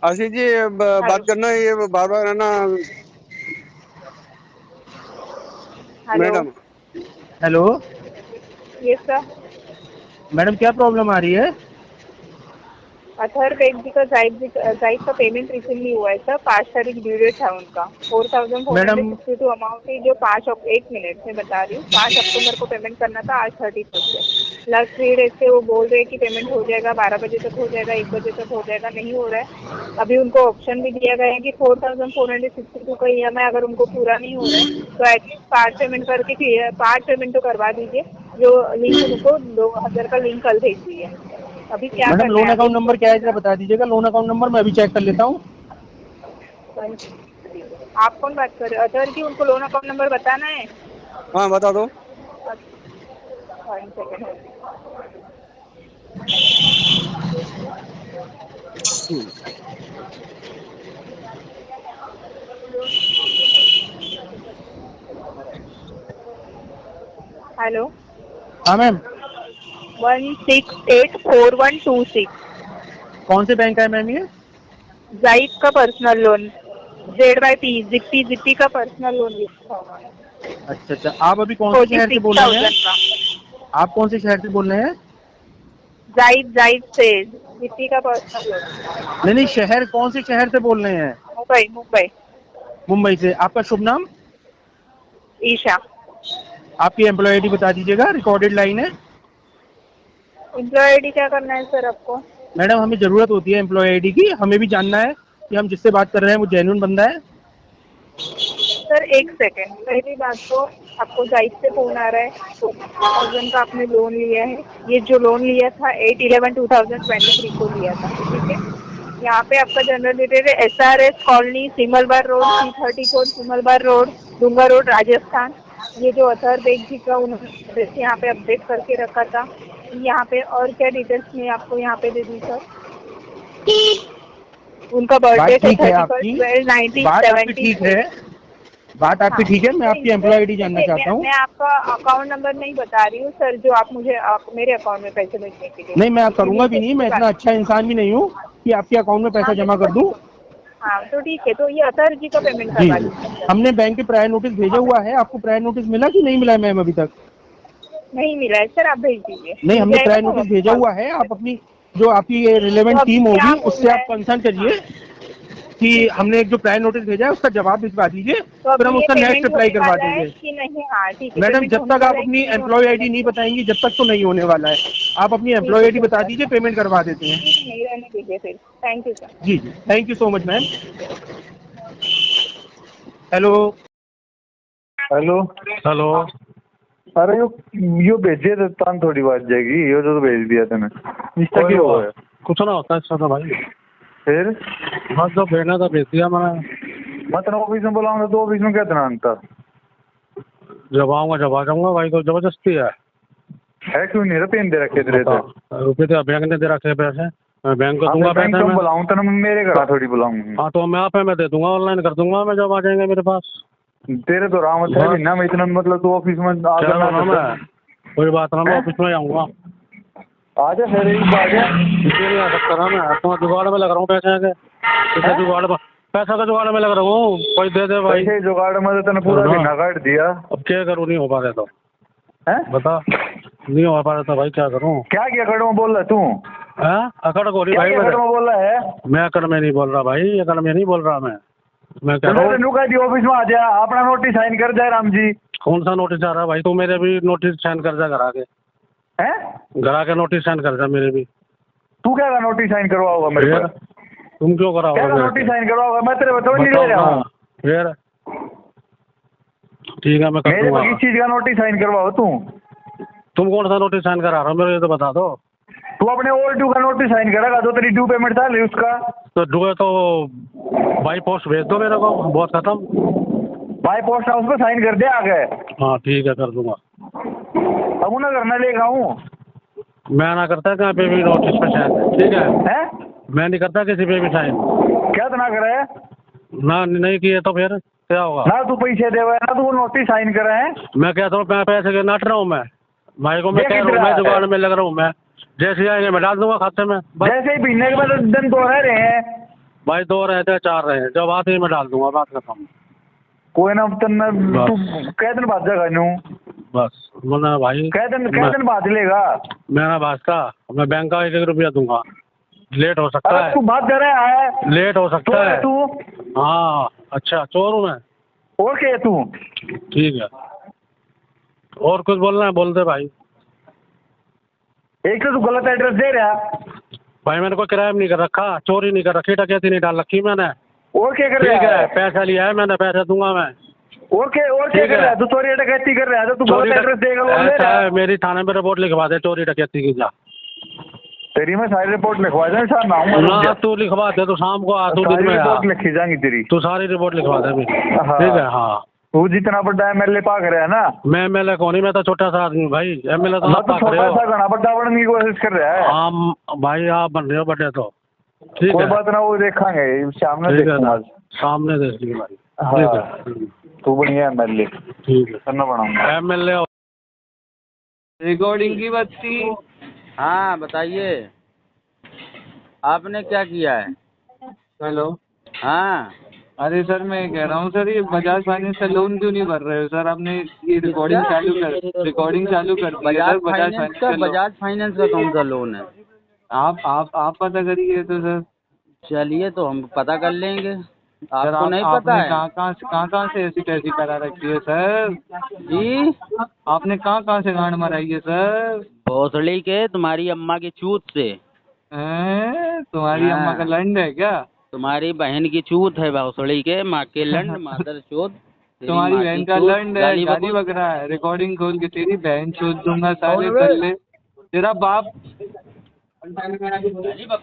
आशीष जी बात करना, ये बार बार है ना hello. Madam. Hello yes sir. Madam, क्या प्रॉब्लम आ रही है? अथर बैंक जी का जाइद का पेमेंट रिसीव हुआ है सर। 5 तारीख ड्यू डेट था उनका। मैडम 4462 अमाउंट है जो 1 मिनट में बता रही हूँ। 5 अक्टूबर को पेमेंट करना था, आज 31 है। लास्ट 3 डेज से वो बोल रहे हैं कि पेमेंट हो जाएगा, 12 बजे तक हो जाएगा, 1 बजे तक हो जाएगा, नहीं हो रहा है। अभी उनको ऑप्शन भी दिया गया है कि 4462 का EMI अगर उनको पूरा नहीं हो रहा है तो एटलीस्ट 5 पेमेंट तो करवा दीजिए। जो लिंक उनको 2000 का लिंक कल भेज दिए। अभी क्या मैडम करना है, लोन अभी अकाउंट उनको नंबर क्या है, जरा पूरा। बता दीजिएगा। लोन अकाउंट नंबर मैं अभी चेक कर लेता हूँ। आप कौन बात कर रहे हो? अतहर की उनको लोन अकाउंट नंबर बताना है। हाँ बता दो। 1 सेकेंड। हेलो। हाँ मैम। 1684 126। कौन से बैंक का है मैम ये? जाइद का पर्सनल लोन। ZYP जिप्पी का पर्सनल लोन लिखा हुआ है। अच्छा अच्छा, आप अभी कौन से शहर से बोल रहे हैं? 46,000 का। आप कौन से शहर से बोल रहे हैं? जाइद से जिप्पी का पर्सनल लोन। नहीं नहीं, शहर कौन से शहर से बोल रहे हैं? मुंबई। मुंबई से। आपका शुभ नाम? ईशा। आपकी एम्प्लॉय आईडी बता दीजिएगा, रिकॉर्डेड लाइन है। एम्प्लॉय ID क्या करना है सर आपको? मैडम हमें जरूरत होती है एम्प्लॉय आईडी की, हमें भी जानना है कि हम जिससे बात कर रहे हैं वो जेन्युइन बंदा है। Sir 1 second. पहली बात तो आपको जाइद से फोन आ रहा है तो 1000 का आपने लोन लिया है। ये जो लोन लिया था 8/11/2023 को लिया था, ठीक है। यहाँ पे आपका जनरल डिटेल है SRS colony, Simalbar road, C34 Simalbar road, Dunga road, Rajasthan. ये जो अथर बेग जी का उन्होंने एड्रेस यहाँ पे अपडेट करके रखा था। यहाँ पे और क्या डिटेल्स मैं आपको यहाँ पे दे दी सर? उनका बात बर्थडे था ठीक है आपकी, बात आपकी ठीक 31/12/1974। है, बात आपकी हाँ, ठीक है। मैं तो आपकी इनको एम्प्लॉय आईडी जानना देखिए, चाहता हूँ। मैं आपका अकाउंट नंबर नहीं बता रही हूँ सर, जो आप मुझे मेरे अकाउंट में पैसे भेजने के लिए। नहीं, मैं करूंगा भी नहीं। इमीडिएटली मैं बात। इतना अच्छा इंसान भी नहीं हूँ कि आपके अकाउंट में पैसा हाँ जमा कर दूं। हाँ, तो ठीक है, तो ये अतहर जी का पेमेंट जी करवा जी, दीजिए सर। हमने बैंक के प्रायर नोटिस भेजा हुआ है। आपको प्रायर नोटिस मिला कि नहीं मिला है मैम अभी तक? नहीं मिला है सर, आप भेज दीजिए। नहीं, मिल हमने जाएगा प्रायर तो नोटिस हम भेजा कॉल हुआ है। आप अपनी जो आपकी ये तो रिलेवेंट अभी टीम क्या होगी उससे बोलना आप है? कंसर्न हाँ, करिए कि ठीक है। हमने एक जो प्रायर नोटिस भेजा है उसका जवाब भिजवा दीजिए, तो फिर हम अभी ये उसका नेक्स्ट पेमेंट अप्लाई होने करवा वाला है देंगे। कि नहीं? हाँ ठीक है, मैडम पेमेंट जब होने तक आप वाला है अपनी कि नहीं होने एम्प्लॉय वाला आईडी है नहीं सर? बताएंगी जब तक तो नहीं होने वाला है। आप अपनी ठीक एम्प्लॉय है आईडी सर, बता दीजिए, पेमेंट करवा देते हैं। ठीक है, नहीं रहने दीजिए फिर। Thank you sir. जी जी, thank you so much ma'am. Hello hello. Hello. अरे यो भेजिए तो तान थोड़ी बात जाएगी। यो तो भेज दिया तूने इसका कोई क्या हुआ हुआ है? कुछ ना होता है इसका तो भाई। फिर बस जो भेजना था भेज दिया मैंने। मैं तेरा ऑफिस में बुलाऊंगा तो ऑफिस में क्या देना अंतर जब आऊँगा जब आ जाऊँगा भाई, तो जबरदस्ती है? क्यों नहीं रहे पेन दे रखे तेरे थे? रुपये तो बैंक ने दे रखे हैं पैसे, मैं बैंक को दूंगा बैंक पैसे तुम मैं। बुलाऊं तो मैं मेरे घर थोड़ी बुलाऊंगा। हाँ तो मैं आप मैं दे दूंगा, ऑनलाइन कर दूंगा मैं जब आ जाएंगे मेरे पास। तेरे तो राम है भी ना। मैं इतना मतलब तू ऑफिस में आ क्या जाना नाम है? कोई बात ना, मैं हैं? ऑफिस में आऊँगा। आ जा फिर आ जा। इसलिए नहीं आ सकता ना मैं, तो मैं जुगाड़ में लग रहा हूँ पैसे के। किसी जुगाड़ में, पैसा का जुगाड़ में लग रहा हूँ, कोई दे दे भाई। पैसे जुगाड़ में तो तूने पूरा हाँ। महीना काट दिया अब क्या करूँ, नहीं हो पा रहा तो है? बता। नहीं हो पा रहा था भाई, क्या करूँ? क्या कड़वा बोल रहा तू? अकड़ गोली क्या भाई क्या मेरे। कड़वा बोल रहा है? मैं अकड़ में नहीं बोल रहा भाई, अकड़ में नहीं बोल रहा मैं कह रहा हूँ। नुका दी ऑफिस में आ जा, अपना नोटिस साइन कर जाए राम जी। कौन सा नोटिस आ रहा है भाई? तू मेरे भी नोटिस साइन कर जा, घर आके हैं? घर आके नोटिस साइन कर जा मेरे भी। तू क्या का नोटिस साइन करवाओगा मेरे फिर पर? तुम क्यों क्या कराओगे का मेरे नोटिस से? साइन करवाओगा? मैं तेरे बतौर नहीं ले रहा हूँ। फिर ठीक है, मैं कर मेरे दूंगा। पर किस चीज का नोटिस साइन करवाओ तू? तुम कौन सा नोटिस साइन करा रहे हो मेरे, ये तो बता दो। तू अपने ओल्ड ड्यू का नोटिस साइन करेगा जो तेरी ड्यू पेमेंट था ले उसका। तो डुए तो बाई पोस्ट भेज दो मेरे को, बहुत खत्म। बाई पोस्ट हाउस पे साइन कर दे आगे। हाँ ठीक है, कर दूंगा। अब उन्हें करना लेगा हूँ मैं ना करता कहाँ पे भी नोटिस पे साइन, ठीक है? है? मैं नहीं करता किसी पे भी साइन। क्या तना करे? ना नहीं किए तो फिर क्या होगा? ना तू पैसे दे ना तू नोटिस साइन करे है? मैं कहता हूँ पैसे के नट रहा हूँ मैं भाई को, मैं कह रहा हूँ मैं जुगाड़ में लग रहा हूँ। मैं जैसे आएंगे मैं डाल दूंगा खाते में बस। जैसे ही पीने के बाद दिन तो रह रहे हैं भाई 2 रहे थे 4 रहे, जब आते ही मैं डाल दूंगा, बात खत्म। कोई ना तन बस। तू कै दिन बाद जाएगा नू? बस मैंने भाई कै दिन बाद लेगा? मेरा भास्ता, मैं बैंक का 1 रुपया दूंगा। लेट हो सकता अरे है, तू बात कर रहा है, लेट हो सकता है। तू हाँ अच्छा, चोर हूँ मैं। और क्या है तू? ठीक है, और कुछ बोलना है बोल दे भाई। एक तो तू गलत एड्रेस दे रहा है। भाई मैंने कोई क्राइम नहीं कर रखा, चोरी नहीं कर रखी, डकैती नहीं डाल रखी मैंने। और क्या कर ठीक रहा है, है? पैसा लिया है मैंने, पैसा दूंगा मैं। और क्या ठीक कर है। रहा है? तू चोरी डकैती कर रहा है तो तू चोरी गलत एड्रेस देगा, वो ले ऐसा रहा है, है। मेरी थाने में रिपोर्ट लिखवा दे चोरी डकैती की। जा तेरी मैं सारी रिपोर्ट लिखवा दूँ, शाम में ना, आऊंगा। तू लिखवा दे, तू शाम को आ, तू दिन सारी में आ, रिपोर्ट लिखी जाएंगी तेरी। तू सारी रिपोर्ट लिखवा दे मेरी। हाँ। ठीक है, हाँ। तू जितना बड़ा एमएलए पाक रहा है ना, मैं एमएलए कौन ही, मैं तो छोटा सा आदमी हूँ भाई। एमएलए तो मैं आप तो पाक रहे छोटा सा हो। घना बड़ा बनने की कोशिश कर रहा है। हम भाई आप बन रहे हो बड़े तो। ठीक कोई है, बात ना, वो देखेंगे शाम में, ठीक है देखूंगा। ना, सामने देख ली भाई। हाँ। ठीक है, तू बढ़िया एमएलए ठीक है, करना बनाऊंगा। एमएलए। रिकॉर्डिंग की बत्ती। हाँ बताइए, आपने क्या किया है? हेलो। हाँ अरे सर मैं कह रहा हूँ सर, ये बजाज फाइनेंस से लोन क्यों नहीं भर रहे हो सर? आपने ये रिकॉर्डिंग चालू कर दी है सर। बजाज फाइनेंस का कौन सा लोन है? आप पता करिए तो सर। चलिए तो हम पता कर लेंगे। सर आपको नहीं पता आपने है? कहाँ से ऐसी तैसी करा रखी है सर? जी, आपने कहाँ से गांड मराई है सर? भोसड़ी के तुम्हारी अम्मा की चूत से। तुम्हारी हाँ। अम्मा का लंड है क्या? तुम्हारी बहन की चूत है भोसड़ी के, माँ के लंड, मादर चोद। तुम्हारी बहन का लंड है, गाली बक रहा है। रिकॉर्डिंग खोल के तेरी बहन चोद दूंगा साले पल्ले। तेरा बाप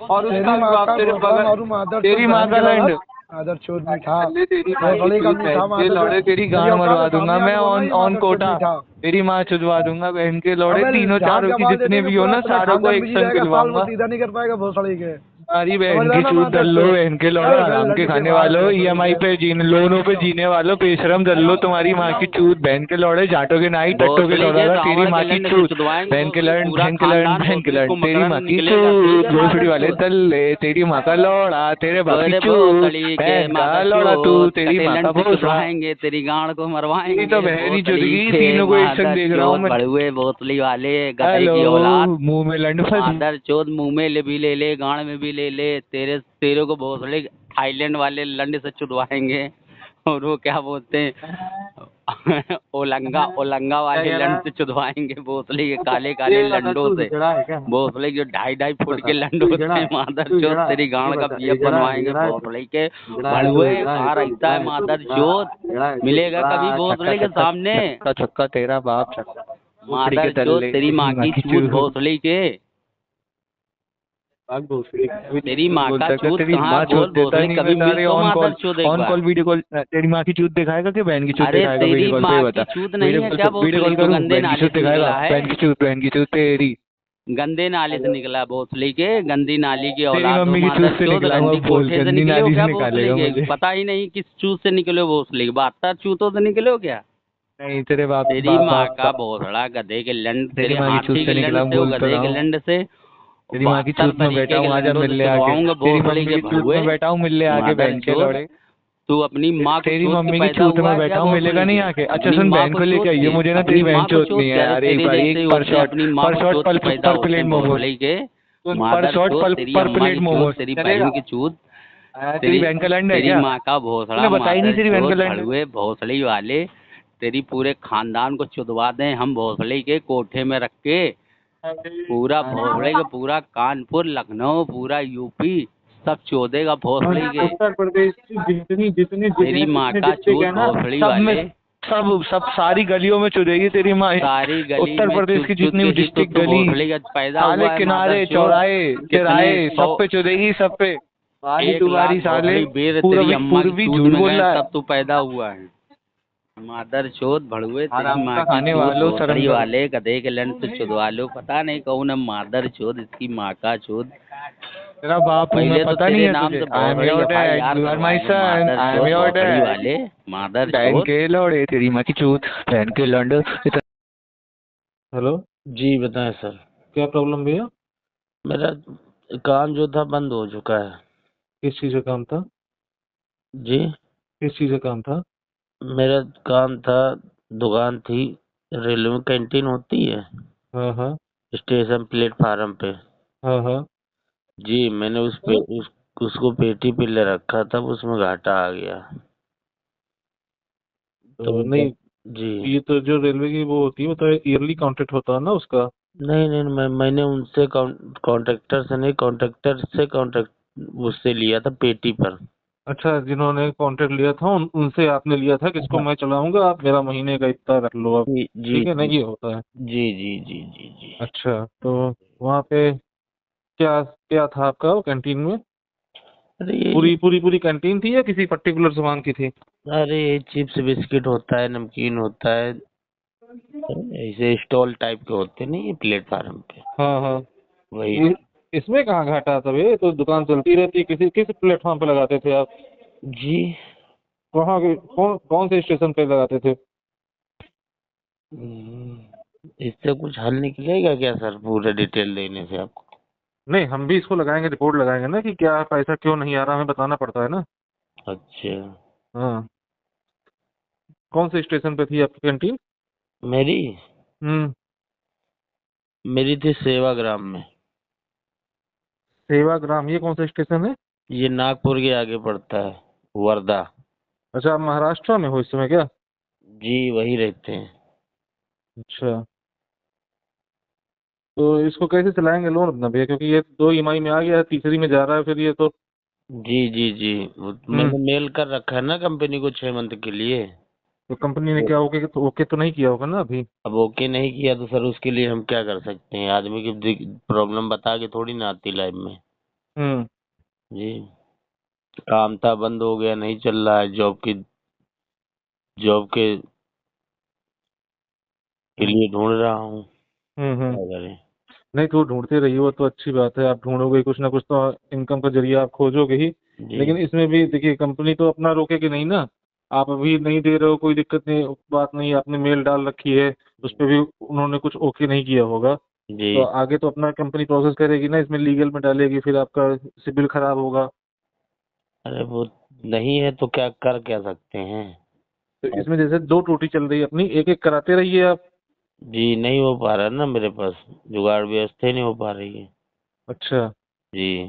और उसका बाप तेरे बगल, तेरी माँ का लंड, आदर चोद मीठा तेरी लौड़े, तेरी गांड मरवा दूंगा मैं ऑन कोटा। तेरी माँ चुदवा दूंगा बहन के लौड़े, तीनों चारों की जितने भी हो ना, सारों को एक संग दिलवाऊंगा। सीधा नहीं कर पाएगा भोसड़ी के। हमारी बहन की चूत दल लो, बहन के लौड़े आराम के खाने वालों, EMI पे लोनों पे जीने वालों, बेशरम दल लो। तुम्हारी माँ की चूत, बहन के लौड़े, जाटो के नाई, टट्टो के लौड़ा, तेरी माँ की चूत, बहन के लड़, बहन के लड़, बहन के लड़, तेरी माँ की चूत, भोसड़ी वाले तल्ले, तेरी माँ का लौड़ा, तेरे बाप की चूत, बहन का लौड़ा तू, तेरी माँ का भोसड़ा। तेरी गांड को मरवाएंगे। तो बहन ही चुदगी, तीनों को एक संग देख रहा हूँ मैं। बड़ुए बोतली वाले गधे की औलाद, मुंह में लंड फंस। मादर चोद, मुंह में भी ले ले, गांड में भी ले ले। तेरे को भोसड़े थाईलैंड वाले लंड से चुदवाएंगे। और वो क्या बोलते हैं, ओलंगा वाले लंड से चुदवाएंगे। भोसले के काले काले लंडों से, भोसले के 2.5 फुट के लंडों से मादर चोद तेरी गांड का पीएफ बनवाएंगे। भोसले के बड़ुए कहाँ रहता है मादर चोद? मिलेगा कभी भोसले के सामने? छक्का तेरा बाप छक्का, मादर चोद तेरी माँ की चूत भोसले के। तेरी माँ का चूत कहाँ? बोल भोसले कभी मिल तो मादर चोद एक on bar. Call video call, तेरी माँ की चूत दिखाएगा कि बहन की चूत अरे दिखाएगा? तेरी वीडियो कॉल माँ पे की बता। चूत नहीं है क्या? वीडियो कॉल करूँ, गंदे बहन की नाले चूत से दिखाएगा? निकला है, बहन की चूत तेरी गंदे नाले से निकला है भोसले के, गंदी नाली की तेरी औलाद हो मम्मी की मादर चूत से चोद। निकला हुआ गंदी बोल, कोठे से गंदी निकले हो नाली क्या से निकालेगा भोसले के? मुझे। पता ही नहीं किस चूत से निकले हो भोसले के, 72 चूतों से निकले हो क्या? नहीं तेरे बाप, तेरी माँ का भोसड़ा गधे के लंड, तेरी तेरे माँ की हाथी चूत के से लंड निकला, से, वो बोल तो गधे रहा के हूँ। लंड से। तेरी माँ की चूत में बैठा हूँ, आजा मिल ले आके। तेरी मम्मी की चूत में बैठा हूँ, मिल ले आके बहन के लौड़े। तू अपनी माँ को तेरी चोद के मम्मी की पैदा चूत हुआ में है बैठा क्या हूँ, मिलेगा भोसले नहीं के? आके। अच्छा अपनी सुन, माँ बहन को लेके आइए, मुझे ना अपनी तेरी माँ बहन को चोत चोद नहीं है के, यार। तेरे एक भाई जैसे एक होते पर हैं, शॉट अपनी माँ को चोद के पैदा पर होते प्लेट हैं मोमोज, भोसले के। पर मादर शॉट चोद, तेरी पर अम्मा प्लेट की मोमोज। चोद, तेरी बहन की चोद, तेरी बहन का लंड है तेरी क्या? माँ का भोसड़ा, तूने बताई नहीं तेरी बहन का लंड है? भड़ुए भोसड़ी वाले, तेरी पूरे खानदान को चुदवा दें हम भोसड़ी के, कोठे में रख के। पूरा भोसड़ी का, पूरा कानपुर, लखनऊ, पूरा यूपी सब चोदेगा भोसड़ी के। उत्तर प्रदेश की जितनी तेरी माँ का चूत भोसड़ी सब वाले, में सब सारी गलियों में चुदेगी तेरी माँ। सारी गली उत्तर में प्रदेश की चूत जितनी भी के डिस्ट्रिक्ट तो गली, भोसड़ी का पैदा साले हुआ है। किनारे मादर चोद, चौराहे तिराहे कितने सब पे चुदेगी, सब पे। एक तुम्हारी लाख साले भोसड़ी बेर तेरी अम्मा की पूर्वी चूत झूठ में बोल गए, रहा है। तब तू पैदा हुआ है। मादर चोद भड़ुए, तेरी आराम माँ का की खाने चूत, वालों, भोसड़ी शर्म करो। वाले, गधे के लंड से चुदवा लो। पता नहीं कौन है मादर चोद, इसकी माँ का चोद। तेरा बाप हूँ पहले मैं, तो पता तेरे नहीं है नाम तुझे? से आई एम भोसड़ी योर का डैड, यार you are my son, I am your भोसड़ी डैड। वाले, मादर बहन चोद। के लौड़े, तेरी माँ की चूत, बहन के लंड। हेलो, जी बताएं सर। क्या प्रॉब्लम भैया? मेरा काम जो था बंद हो चुका है। किस चीज़ का काम था? जी, किस चीज़ का काम था? मेरा काम था, दुकान थी, रेलवे में कैंटीन होती है हाँ हाँ स्टेशन प्लेटफार्म पे। हाँ हाँ। जी, मैंने उसको पेटी पे ले रखा था, उसमें घाटा आ गया। तो नहीं, जी, ये तो जो रेलवे की वो होती है वो तो ईयरली कॉन्ट्रैक्ट होता है ना उसका। नहीं नहीं, मैंने उनसे कॉन्ट्रैक्टर से नहीं, कॉन्ट्रैक्ट उससे लिया था पेटी पर। अच्छा, जिन्होंने कॉन्ट्रैक्ट लिया था उनसे आपने लिया था कि इसको हाँ। मैं चलाऊंगा, आप मेरा महीने का इतना रख लो आप। जी जी ठीक है ना, जी ये होता है। जी जी जी जी जी। अच्छा, तो वहाँ पे क्या क्या था आपका वो कैंटीन में? अरे ये पूरी पूरी पूरी कैंटीन थी या किसी पर्टिकुलर सामान की थी? अरे ये चिप्स बिस्किट होता है, नमकीन होता है, ऐसे स्टॉल टाइप के होते नहीं है प्लेटफार्म पे, हाँ हाँ। वही। इसमें कहाँ घाटा तब, ये तो दुकान चलती रहती है। किस प्लेटफॉर्म पे लगाते थे आप? जी, वहाँ कौन कौन से स्टेशन पे लगाते थे? इससे कुछ हल निकलेगा क्या सर, पूरे डिटेल देने से आपको? नहीं, हम भी इसको लगाएंगे, रिपोर्ट लगाएंगे ना कि क्या पैसा क्यों नहीं आ रहा, हमें बताना पड़ता है ना। अच्छा, हाँ। कौन से स्टेशन पे थी आपकी कैंटीन? मेरी हम्म। मेरी थी सेवाग्राम में। सेवाग्राम, ये कौन सा स्टेशन है? ये नागपुर के आगे पड़ता है, वर्धा। अच्छा, आप महाराष्ट्र में हो इस समय क्या? जी, वही रहते हैं। अच्छा, तो इसको कैसे चलाएंगे लोन अपना भैया, क्योंकि ये 2 ईएमआई में आ गया है, तीसरी में जा रहा है फिर ये तो। जी जी जी, मैंने मेल कर रखा है ना कंपनी को 6 मंथ के लिए। तो कंपनी ने क्या ओके तो नहीं किया होगा ना अभी? अब ओके नहीं किया तो सर उसके लिए हम क्या कर सकते हैं, आदमी की प्रॉब्लम बता के थोड़ी ना आती लाइफ में। हम्म। जी, काम था, बंद हो गया, नहीं चल रहा है, जॉब के लिए ढूंढ रहा हूँ, हम्म। क्या करें। नहीं, तो ढूंढते रहिए, वो तो अच्छी बात है, आप ढूंढोगे कुछ ना कुछ तो इनकम का जरिया आप खोजोगे ही। जी लेकिन इसमें भी देखिए, कंपनी तो अपना रोकेगी नहीं ना। आप अभी नहीं दे रहे हो, कोई दिक्कत नहीं, बात नहीं, आपने मेल डाल रखी है, उस पर भी उन्होंने कुछ ओके नहीं किया होगा। तो जी, आगे तो अपना कंपनी प्रोसेस करेगी ना, इसमें लीगल में डालेगी, फिर आपका सिबिल खराब होगा। अरे वो नहीं है तो क्या सकते हैं। तो इसमें जैसे 2 टूटी चल रही है अपनी, एक एक कराते रहिए आप। जी, नहीं हो पा रहा ना मेरे पास, जुगाड़ व्यवस्था ही नहीं हो पा रही है। अच्छा, जी,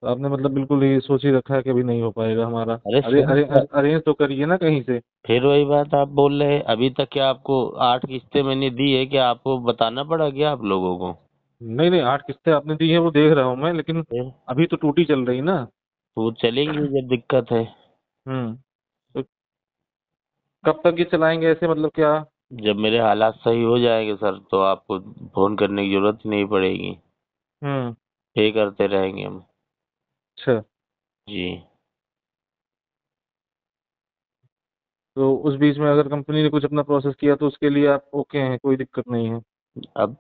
तो आपने मतलब बिल्कुल ये सोच ही रखा है कि अभी नहीं हो पाएगा हमारा। अरे अरे सुनो अरे, सर, अरेंज तो करिए ना कहीं से। फिर वही बात आप बोल रहे हैं, अभी तक क्या आपको 8 किस्तें मैंने दी है, क्या आपको बताना पड़ा क्या आप लोगों को? नहीं नहीं, 8 किस्तें आपने दी है वो देख रहा हूँ मैं, लेकिन फिर अभी तो टूटी चल रही ना। तो वो चलेंगी जब दिक्कत है। हम्म। तो कब तक ये चलाएंगे ऐसे, मतलब क्या? जब मेरे हालात सही हो जाएंगे सर तो आपको फोन करने की जरूरत ही नहीं पड़ेगी, हम्म। पे करते रहेंगे हम। अच्छा, जी, तो उस बीच में अगर कंपनी ने कुछ अपना प्रोसेस किया तो उसके लिए आप ओके हैं, कोई दिक्कत नहीं है? अब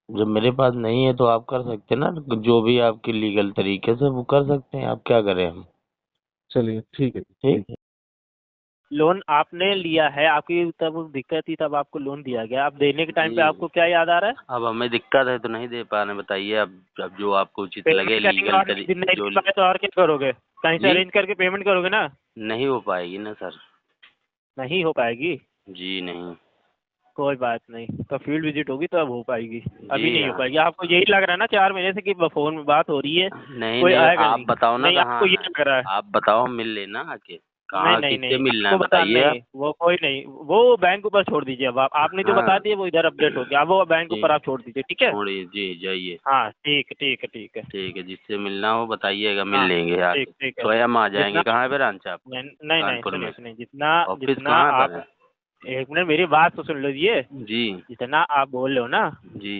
जब मेरे पास नहीं है तो आप कर सकते हैं ना, जो भी आपके लीगल तरीके से वो कर सकते हैं, आप क्या करें हम। चलिए, ठीक है, ठीक ठीक। है। लोन आपने लिया है, आपकी तब दिक्कत थी तब आपको लोन दिया गया, अब देने के टाइम पे जी, आपको क्या याद आ रहा है? अब हमें दिक्कत है तो नहीं दे पा रहे, बताइए। अब जो आपको उचित पेमेंट लगे करेंगे लीगल और नहीं जो दे पाए तो और क्या करोगे? कहीं से जी अरेंज करके पेमेंट करोगे ना? नहीं हो पाएगी ना सर। नहीं हो पाएगी? जी नहीं। कोई बात नहीं, तो फील्ड विजिट होगी तो अब हो पाएगी, अभी जी नहीं हो हाँ। पाएगी। आपको यही लग रहा है ना 4 महीने से कि फोन में बात हो रही है, नहीं कोई नहीं, आएगा आप नहीं? बताओ ना नहीं, कहाँ आपको ये आना है। लग रहा है? आप बताओ, मिल लेना आके, नहीं कहाँ नहीं किससे नहीं, मिलना है आपको बताना बताइए आप। नहीं, वो कोई नहीं, वो बैंक ऊपर छोड़ दीजिए। अब आपने जो हाँ बता दिया वो इधर अपडेट हो गया, अब वो बैंक जी, ऊपर आप छोड़ दीजिए, ठीक है? छोड़िए जी, जाइए। हाँ ठीक है ठीक है ठीक है। ठीक है, जिससे मिलना हो बताइएगा, मिल हाँ लेंगे आके। ठीक ठीक है। स्वयं आ जितना जाएंगे। कहाँ है ब्रांच आपका? नहीं नहीं नहीं, कानपुर सुनिए में। सुनिए, जितना ऑफिस जितना कहाँ पर आप, है? एक मिनट मेरी बात तो सुन लीजिए। जी जितना आप बोल रहे हो ना, जी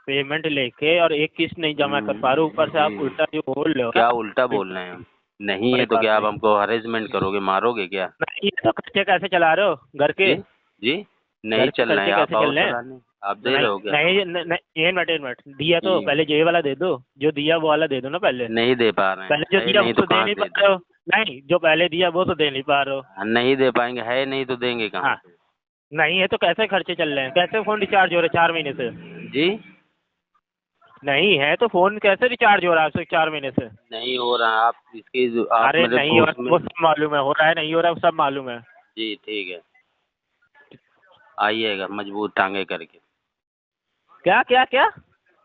पेमेंट लेके और एक किस्त नहीं जमा कर पा रहे हो, ऊपर से आप जी, उल्टा जो बोल रहे हो क्या ना, उल्टा बोल रहे हैं हम? नहीं कोई है तो बात क्या आप नहीं। हमको हरेसमेंट करोगे, मारोगे क्या? नहीं, तो खर्चे कैसे चला रहे हो घर के? जी जी, नहीं घर के चल रहे खर्चे हैं, आप कैसे आओ चल रहे हैं? चलाने। आप दे रहे नहीं हो क्या? नहीं नहीं, एक मिनट दिया तो जी, पहले ये वाला दे दो, जो दिया वो वाला दे दो ना पहले। नहीं दे पा रहे पहले हैं, जो है दिया नहीं वो तो तो दे कहाँ नहीं से पा दे रहे हो। नहीं, जो पहले दिया वो तो दे नहीं पा रहे हो। नहीं दे पाएंगे, है नहीं तो देंगे कहाँ हाँ, से? नहीं है तो कैसे खर्चे चल रहे हैं, कैसे फोन रिचार्ज हो रहे 4 महीने से? जी नहीं है तो फोन कैसे रिचार्ज हो रहा है आपसे 4 महीने से? नहीं हो रहा, आप इसके आप अरे मेरे नहीं हो पोस्ट रहा में। वो सब मालूम है, हो रहा है नहीं हो रहा है वो सब मालूम है। जी ठीक है, आइएगा मजबूत टांगे करके। क्या क्या क्या?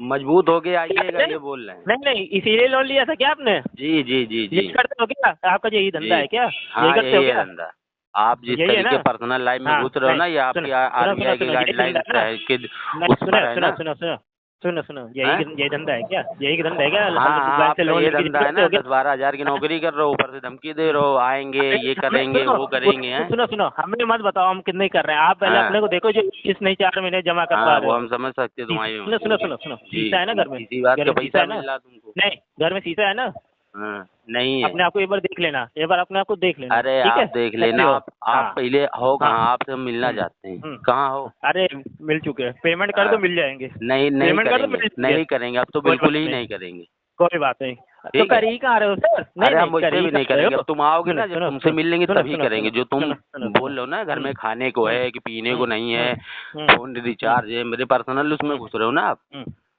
मजबूत हो के आइएगा, ये बोल रहे हैं। नहीं इसीलिए लोन लिया था क्या आपने? जी जी जी जी। यही करते हो क्या? आपका यही धंधा जी। है क्या? हाँ यही करते हो यही है क्या? धंधा। आप जिस यही है तरीके ना? पर्सनल लाइफ में हाँ, घुस रहे हो ना, नहीं, ये आपकी सुनो, आरबीआई की सुनो, गाइडलाइन यही धंधा है है कि नहीं, उस पर है ना। सुनो हैं? यही धंधा है क्या? यही धंधा है क्या? हाँ मतलब हाँ, बैंक से आपका लोन ये लेके धंधा है करते ना, हो क्या? 10-12 हजार की नौकरी कर रहे हो, ऊपर से धमकी दे रहे हो, आएंगे ये करेंगे वो करेंगे हैं। सुनो हमें मत बताओ हम कितने कर रहे हैं। आप पहले हाँ। अपने को देखो जो किस नहीं 4 महीने जमा कर पा हाँ रहे वो हो। हम समझ सकते हैं तुम्हारी। सुनो जी, शीशा है ना घर में? इसी बात घर का में शीशा पैसा है ना? मिल रहा तुमको। नहीं घर में शीशा है ना? हाँ, नहीं है। अपने आप को एक बार देख लेना, एक बार अपने आप को देख लेना। अरे ठीक आप है? देख कैसे लेना, हो? आप हाँ। पहले हो कहाँ? हाँ। आपसे हम मिलना चाहते हैं, हम्म। कहाँ हो? अरे मिल चुके हैं, पेमेंट कर दो मिल जाएंगे। नहीं नहीं पेमेंट कर दो करेंगे, मिल जाएंगे। नहीं करेंगे, अब तो कोई बिल्कुल बात ही नहीं। नहीं करेंगे। कोई बात नहीं। तो ठीक है। कर ही कहाँ रहे हो सर? नहीं अरे हम नहीं कर वैसे ही भी नहीं कहाँ रहे करेंगे, हो? अब तुम आओगे ना, जब सुनो, तुमसे मिल लेंगे सुनो, तभी सुनो, करेंगे। जो तुम सुनो, बोल रहे हो ना, घर में खाने को है कि पीने को नहीं है, फोन रिचार्ज है, मेरे पर्सनल उसमें घुस रहे हो ना आप।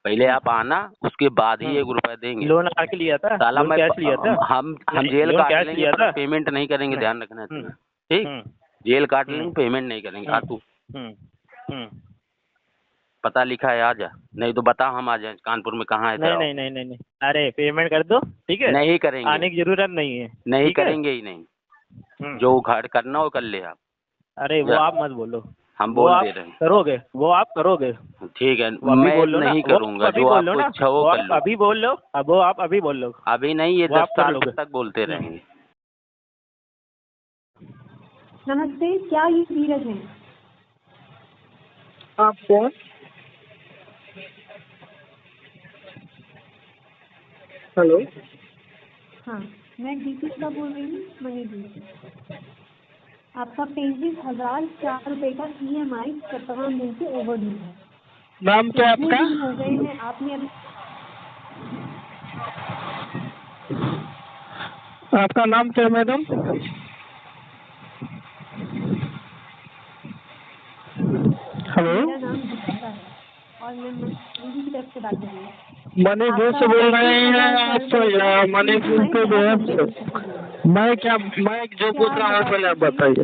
पहले आप आना, उसके बाद ही 1 रुपया देंगे। लोन आके लिया था? साला लोन मैं कैश लिया था? हम नहीं, जेल लोन काट कैश लेंगे लिया पर था? पेमेंट नहीं करेंगे, नहीं। ध्यान रखना है तुम्हें। ठीक, जेल काट लेंगे, पेमेंट नहीं करेंगे। आ तू पता लिखा है, आ जा, नहीं तो बता हम आ जाए कानपुर में कहाँ है तेरा? नहीं अरे पेमेंट कर दो ठीक है? नहीं करेंगे, आने की जरूरत नहीं है। नहीं ठीक है? करेंगे ही नहीं। जो उखाड़ करना हो कर ले आप। अरे वो जा। आप मत बोलो, हम वो बोल आप दे रहे हैं। करोगे, वो आप करोगे। ठीक है, वो अभी मैं बोल लो ना, नहीं वो करूंगा, अभी जो बोल लो आपको ना, इच्छा हो वो कर आप लो। अभी बोल लो, अब वो आप अभी बोल लो। अभी नहीं, ये वो 10 आप कर साल लोगे। तक बोलते रहेंगे। नमस्ते, क्या ये धीरज है? आप कौन? हेलो, हाँ, मैं दीपिका बोल रही हूँ मणिपुर से। आपका 35,004 रुपये का EMI 17 दिन से ओवरड्यू है। नाम क्या कितने आपका? दिन हो गए हैं आपने अभी? आपका नाम क्या मैडम? हेलो, मेरा नाम दीपिका है और मैं मणिपुर की तरफ से बात कर रही हूँ। मणिपुर से बोल रहे हैं आप तो? या मणिपुर के बिहार से? मैं जो पूछ रहा हूँ पहले आप बताइए।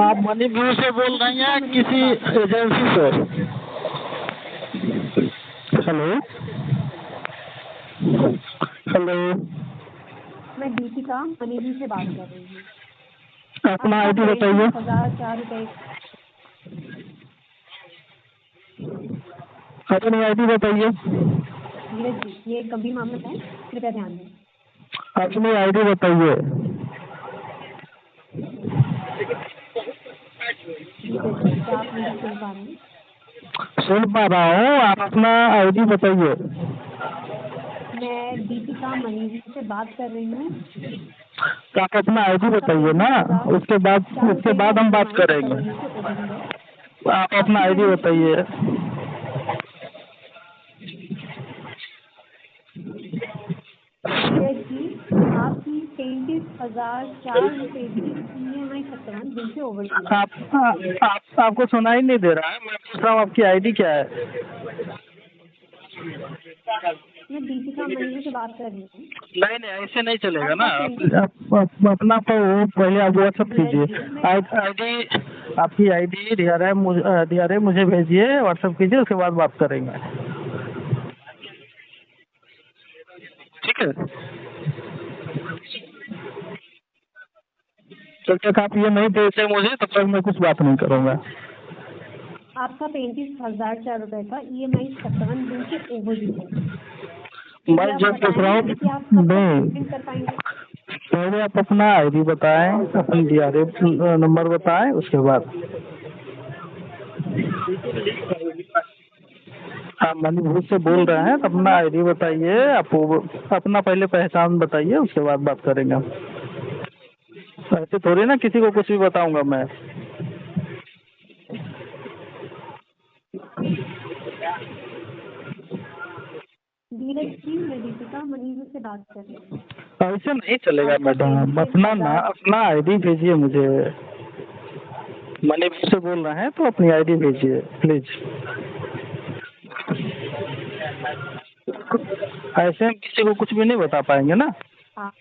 आप मणिपुर से बोल रही हैं किसी एजेंसी से? हेलो हेलो, मैं दीपिका मणिपुर से बात कर रही हूँ। अपना ID बताइए। 35,004 रुपये। अपनी ID बताइए। धीरज जी, ये एक गंभीर मामला है, कृपया ध्यान दें। अपनी ID बताइए। क्या आप मुझे सुन पा रहे हैं? सुन पा रहा हूँ, आप अपना ID बताइए। मैं दीपिका मणिपुर से बात कर रही हूँ। तो आप अपना ID बताइए ना, उसके बाद हम बात करेंगे। आप अपना ID बताइए। जी, आपकी 35,004 रुपये की EMI 17 दिन से ओवर। आपको सुनाई नहीं दे रहा है? मैं पूछ रहा हूँ आपकी ID क्या है? मैं दीपिका मणिपुर से बात कर रही हूँ। नहीं ऐसे नहीं चलेगा ना। आप अपना पहले आप व्हाट्सअप कीजिए। ID आपकी ID DRI मुझे भेजिए, व्हाट्सअप कीजिए, उसके बाद बात करेंगे। ठीक है, जब तक आप ये नहीं भेजते मुझे तब तक मैं कुछ बात नहीं करूँगा। आपका 35,004 रुपये का EMI 17 दिन से ओवरड्यू है। मैं जब पूछ रहा हूँ नहीं, कर पाएंगे? पहले आप अपना ID बताएं, अपनी DRI नंबर बताएं, उसके बाद आप मणिपुर से बोल रहे हैं तो अपना ID बताइए। आप अपना पहले पहचान बताइए, उसके बाद बात करेंगे। ऐसे थोड़ी ना किसी को कुछ भी बताऊंगा मैं। धीरज जी, मैं दीपिका मणिपुर से बात कर रही हूँ। ऐसे नहीं चलेगा मैडम, अपना ID भेजिए मुझे। मणिपुर से बोल रहे हैं तो अपनी ID भेजिए प्लीज। ऐसे हम किसी को कुछ भी नहीं बता पाएंगे ना। हाँ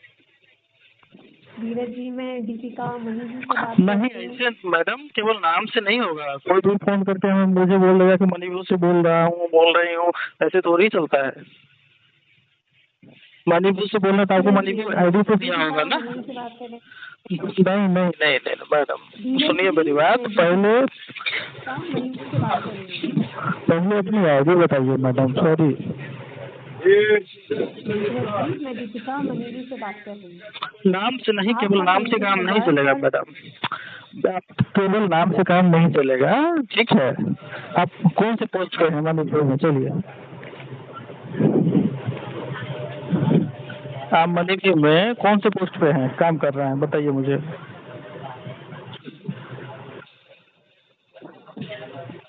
धीरज जी, मैं दीपिका मनी जी से बात नहीं ऐसे मैडम केवल नाम से नहीं होगा, कोई भी फोन करके हमें मुझे बोल देगा कि मनी व्यू से बोल रहा हूँ, बोल रही हूँ, ऐसे थोड़ी चलता है। मनी व्यू से बोलना तो आपको मनी व्यू आईडी तो दिया होगा ना। मनी से बात कर रहे हैं। नहीं नहीं नहीं नहीं मैडम सुनिए मेरी बात, पहले मनी से बात कर रही हूँ। पहले अपनी आईडी बताइए मैडम। सॉरी मैं दीपिका मनी जी से बात कर रही हूँ। नाम से नहीं, केवल नाम से काम नहीं चलेगा मैडम, केवल नाम से काम नहीं चलेगा, ठीक है। आप कौन से पोस्ट पे हैं मनी व्यू में? चलिए आप मनी व्यू में कौन से पोस्ट पे हैं, काम कर रहे हैं, बताइए मुझे।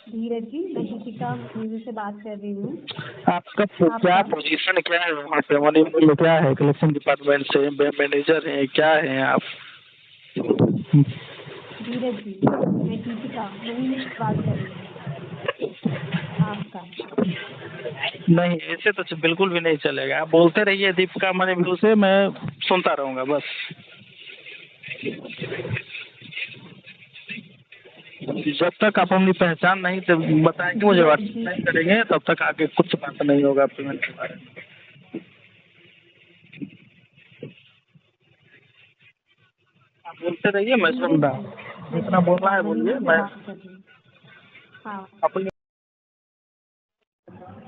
धीरज जी, मैं दीपिका मनी जी से बात कर रही हूँ। आपका क्या पोजीशन क्या है वहाँ पे मनी व्यू में? क्या है, कलेक्शन डिपार्टमेंट से मैनेजर हैं, क्या हैं आप? धीरज जी, मैं दीपिका मनी जी से बात कर रही हूँ। आपका नहीं ऐसे तो बिल्कुल भी नहीं चलेगा, आप बोलते रहिए दीपिका मनी व्यू से, मैं सुनता रहूँगा बस। जब तक आप अपनी पहचान नहीं बताएंगे, मुझे व्हाट्सएप नहीं करेंगे, तब तक आगे कुछ बात नहीं होगा पेमेंट के बारे में। आप बोलते रहिए, मैं सुन रहा हूँ, जितना बोलना है बोलिए। मैं अपनी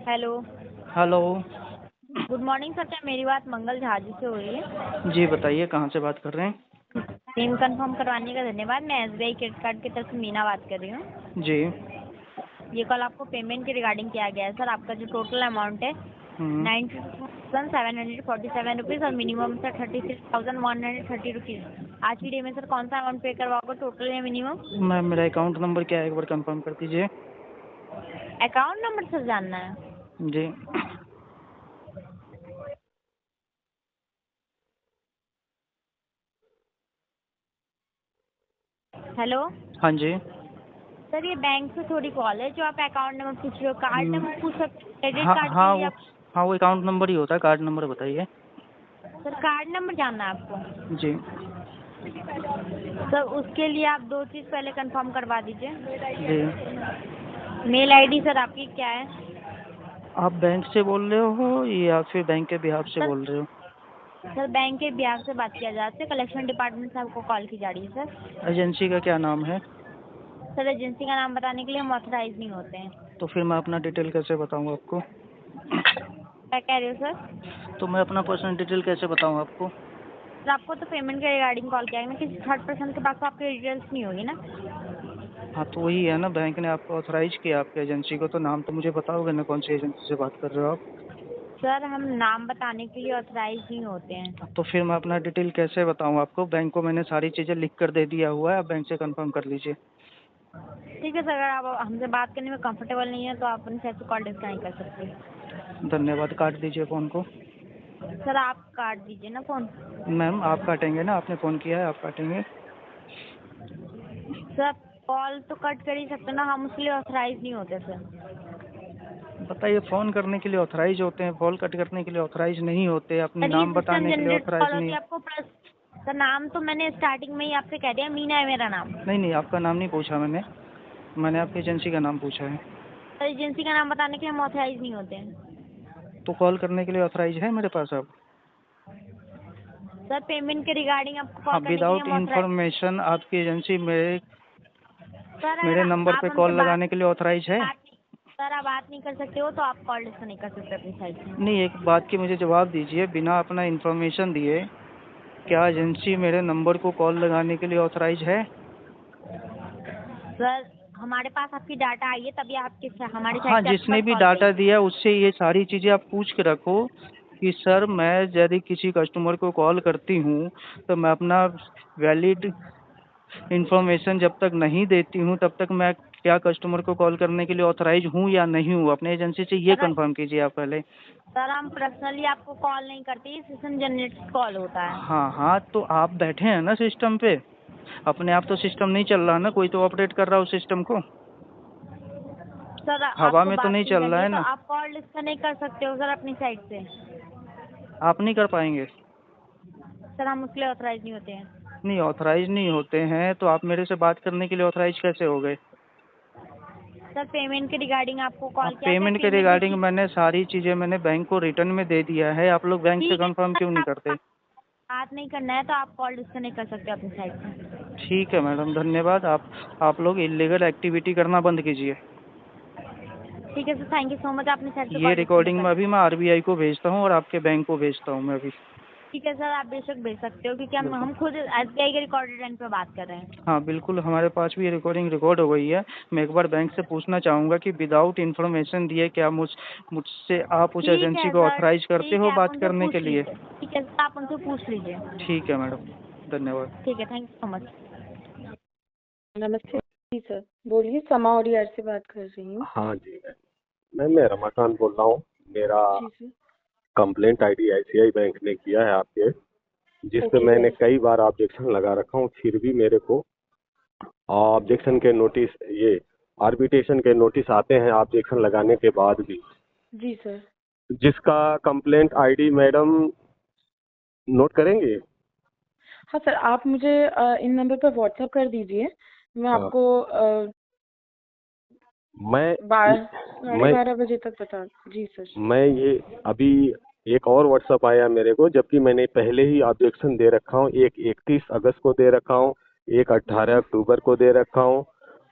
hello hello good morning sir, क्या मेरी बात मंगल झा जी से हो रही है? जी बताइए, कहाँ से बात कर रहे हैं? सिम कंफर्म करवाने का धन्यवाद। मैं SBI क्रेडिट कार्ड की तरफ से मीना बात कर रही हूँ। जी ये कल आपको पेमेंट के रिगार्डिंग किया गया है सर। आपका जो टोटल अमाउंट है 92,747 रुपीज़ और मिनिमम सर 36,130 रुपीज़। आज की डे में सर कौन सा अमाउंट पे करवाओगे, टोटल या मिनिमम? मैम मेरा अकाउंट नंबर क्या है, एक बार कंफर्म कर दीजिए। अकाउंट नंबर सर जानना है? जी हेलो हाँ जी सर, ये बैंक से थोड़ी कॉल है जो आप अकाउंट नंबर पूछ रहे हो। कार्ड नंबर पूछ सकते, क्रेडिट हाँ कार्ड हाँ के लिए हाँ वो अकाउंट नंबर ही होता है, कार्ड नंबर बताइए। सर कार्ड नंबर जानना है आपको? जी सर उसके लिए आप दो चीज़ पहले कंफर्म करवा दीजिए। जी मेल ID सर आपकी क्या है? आप बैंक से बोल रहे हो या फिर बैंक के बिहाफ से बोल रहे हो? सर बैंक के बिहार से बात किया जाता है, कलेक्शन डिपार्टमेंट से आपको कॉल की जा रही है सर। एजेंसी का क्या नाम है? सर एजेंसी का नाम बताने के लिए हम ऑथराइज नहीं होते हैं। तो फिर मैं अपना डिटेल कैसे बताऊँ आपको? क्या कह रहे हो सर? तो मैं अपना पर्सनल डिटेल कैसे बताऊँ आपको? सर आपको तो पेमेंट के रिगार्डिंग कॉल किया है ना, किसी थर्ड पर्सन के पास तो आपकी डिटेल्स नहीं होगी ना। हाँ तो वही है ना, बैंक ने आपको ऑथराइज किया आपकी एजेंसी को, तो नाम तो मुझे बताओगे ना कौन सी एजेंसी से बात कर रहे हो आप? सर हम नाम बताने के लिए ऑथराइज नहीं होते हैं। तो फिर मैं अपना डिटेल कैसे बताऊँ आपको? बैंक को मैंने सारी चीज़ें लिख कर दे दिया हुआ है, आप बैंक से कंफर्म कर लीजिए। ठीक है सर, अगर आप हमसे बात करने में कंफर्टेबल नहीं है तो आप अपने साइड से कॉल डिस्कनेक्ट कर सकते हैं। धन्यवाद, काट दीजिए फ़ोन को। सर आप काट दीजिए ना फ़ोन। मैम आप काटेंगे ना, आपने फ़ोन किया है, आप काटेंगे। सर कॉल तो कट कर ही सकते ना, हम उसके लिए ऑथराइज नहीं होते सर। बताइए, फ़ोन करने के लिए ऑथराइज होते हैं, कॉल कट करने के लिए ऑथराइज नहीं होते, अपने नाम बताने के लिए ऑथराइज नहीं। आपको सर नाम तो मैंने स्टार्टिंग में ही आपसे कह दिया, मीना है मेरा नाम। नहीं आपका नाम नहीं पूछा मैंने आपकी एजेंसी का नाम पूछा है। सर एजेंसी का नाम बताने के लिए हम ऑथराइज नहीं होते हैं। तो कॉल करने के लिए ऑथराइज है मेरे पास अब? सर पेमेंट के रिगार्डिंग आपको कॉल करने के लिए विदाउट इन्फॉर्मेशन आपकी एजेंसी मेरे नंबर पे कॉल लगाने के लिए ऑथराइज है? सर आप बात नहीं कर सकते हो तो आप कॉल डिस्कनेक्ट कर सकते हो अपनी साइड से। नहीं, एक बात की मुझे जवाब दीजिए, बिना अपना इन्फॉर्मेशन दिए क्या एजेंसी मेरे नंबर को कॉल लगाने के लिए ऑथराइज है? सर हमारे पास आपकी डाटा आई है तभी आपके हमारे हाँ, जिसने भी डाटा दिया उससे ये सारी चीज़ें आप पूछ के रखो कि सर मैं यदि किसी कस्टमर को कॉल करती हूँ तो मैं अपना वैलिड इन्फॉर्मेशन जब तक नहीं देती हूँ तब तक मैं क्या कस्टमर को कॉल करने के लिए ऑथराइज हूँ या नहीं हूँ, अपने एजेंसी से ये कंफर्म कीजिए आप पहले। सर हम पर्सनली आपको कॉल नहीं करते, ये सिस्टम जनरेटेड कॉल होता है। हाँ तो आप बैठे हैं ना सिस्टम पे, अपने आप तो सिस्टम नहीं चल रहा ना, कोई तो ऑपरेट कर रहा हो सिस्टम को। सर हवा आपको में तो बात नहीं चल करनी रहा है तो ना। आप कॉल डिस्कनेक्ट कर सकते हो सर अपनी साइड से। आप नहीं कर पाएंगे? सर हम उसके लिए ऑथराइज नहीं होते हैं। नहीं, ऑथराइज नहीं होते हैं तो आप मेरे से बात करने के लिए ऑथराइज कैसे हो गए? सर पेमेंट के रिगार्डिंग आपको कॉल किया था। पेमेंट के रिगार्डिंग मैंने सारी चीज़ें मैंने बैंक को रिटर्न में दे दिया है। आप लोग बैंक से कंफर्म क्यों नहीं करते? बात नहीं करना है तो आप कॉल डिस्कनेक्ट कर सकते हो अपनी साइड से। ठीक है मैडम, धन्यवाद। आप लोग इलीगल एक्टिविटी करना बंद कीजिए। ठीक है sir, thank you so much. अपनी साइड से ये रिकॉर्डिंग में अभी मैं RBI को भेजता हूँ और आपके बैंक को भेजता हूँ मैं अभी। ठीक है सर, आप बेशक भेज सकते हो क्योंकि हम खुद SBI के रिकॉर्डेड एंड पे बात कर रहे हैं। हाँ बिल्कुल, हमारे पास भी ये रिकॉर्डिंग रिकॉर्ड हो गई है। मैं एक बार बैंक से पूछना चाहूँगा कि विदाउट इन्फॉर्मेशन दिए क्या मुझसे आप उस एजेंसी को ऑथराइज करते हो बात करने के लिए? ठीक है सर, आप उनसे पूछ लीजिए। ठीक है मैडम, धन्यवाद। ठीक है, थैंक यू सो मच। नमस्ते जी सर, बोलिए। समा ODR से बात कर रही हूँ। हाँ जी, मैं रमाकांत बोल रहा हूँ। मेरा जी सर। कंप्लेंट ICICI बैंक ने किया है आपके, जिस पे मैंने कई बार ऑब्जेक्शन लगा रखा हूँ, फिर भी मेरे को ऑब्जेक्शन के नोटिस, ये आर्बिट्रेशन के नोटिस आते हैं ऑब्जेक्शन लगाने के बाद भी। जी सर। जिसका कंप्लेंट ID मैडम नोट करेंगे? हाँ सर, आप मुझे इन नंबर पर व्हाट्सएप कर दीजिए। मैं आपको मैं 12:30 बजे तक बता। जी सर। मैं ये अभी एक और व्हाट्सएप आया मेरे को, जबकि मैंने पहले ही ऑब्जेक्शन दे रखा हूँ। एक 31 अगस्त को दे रखा हूँ, एक 18 अक्टूबर को दे रखा हूँ,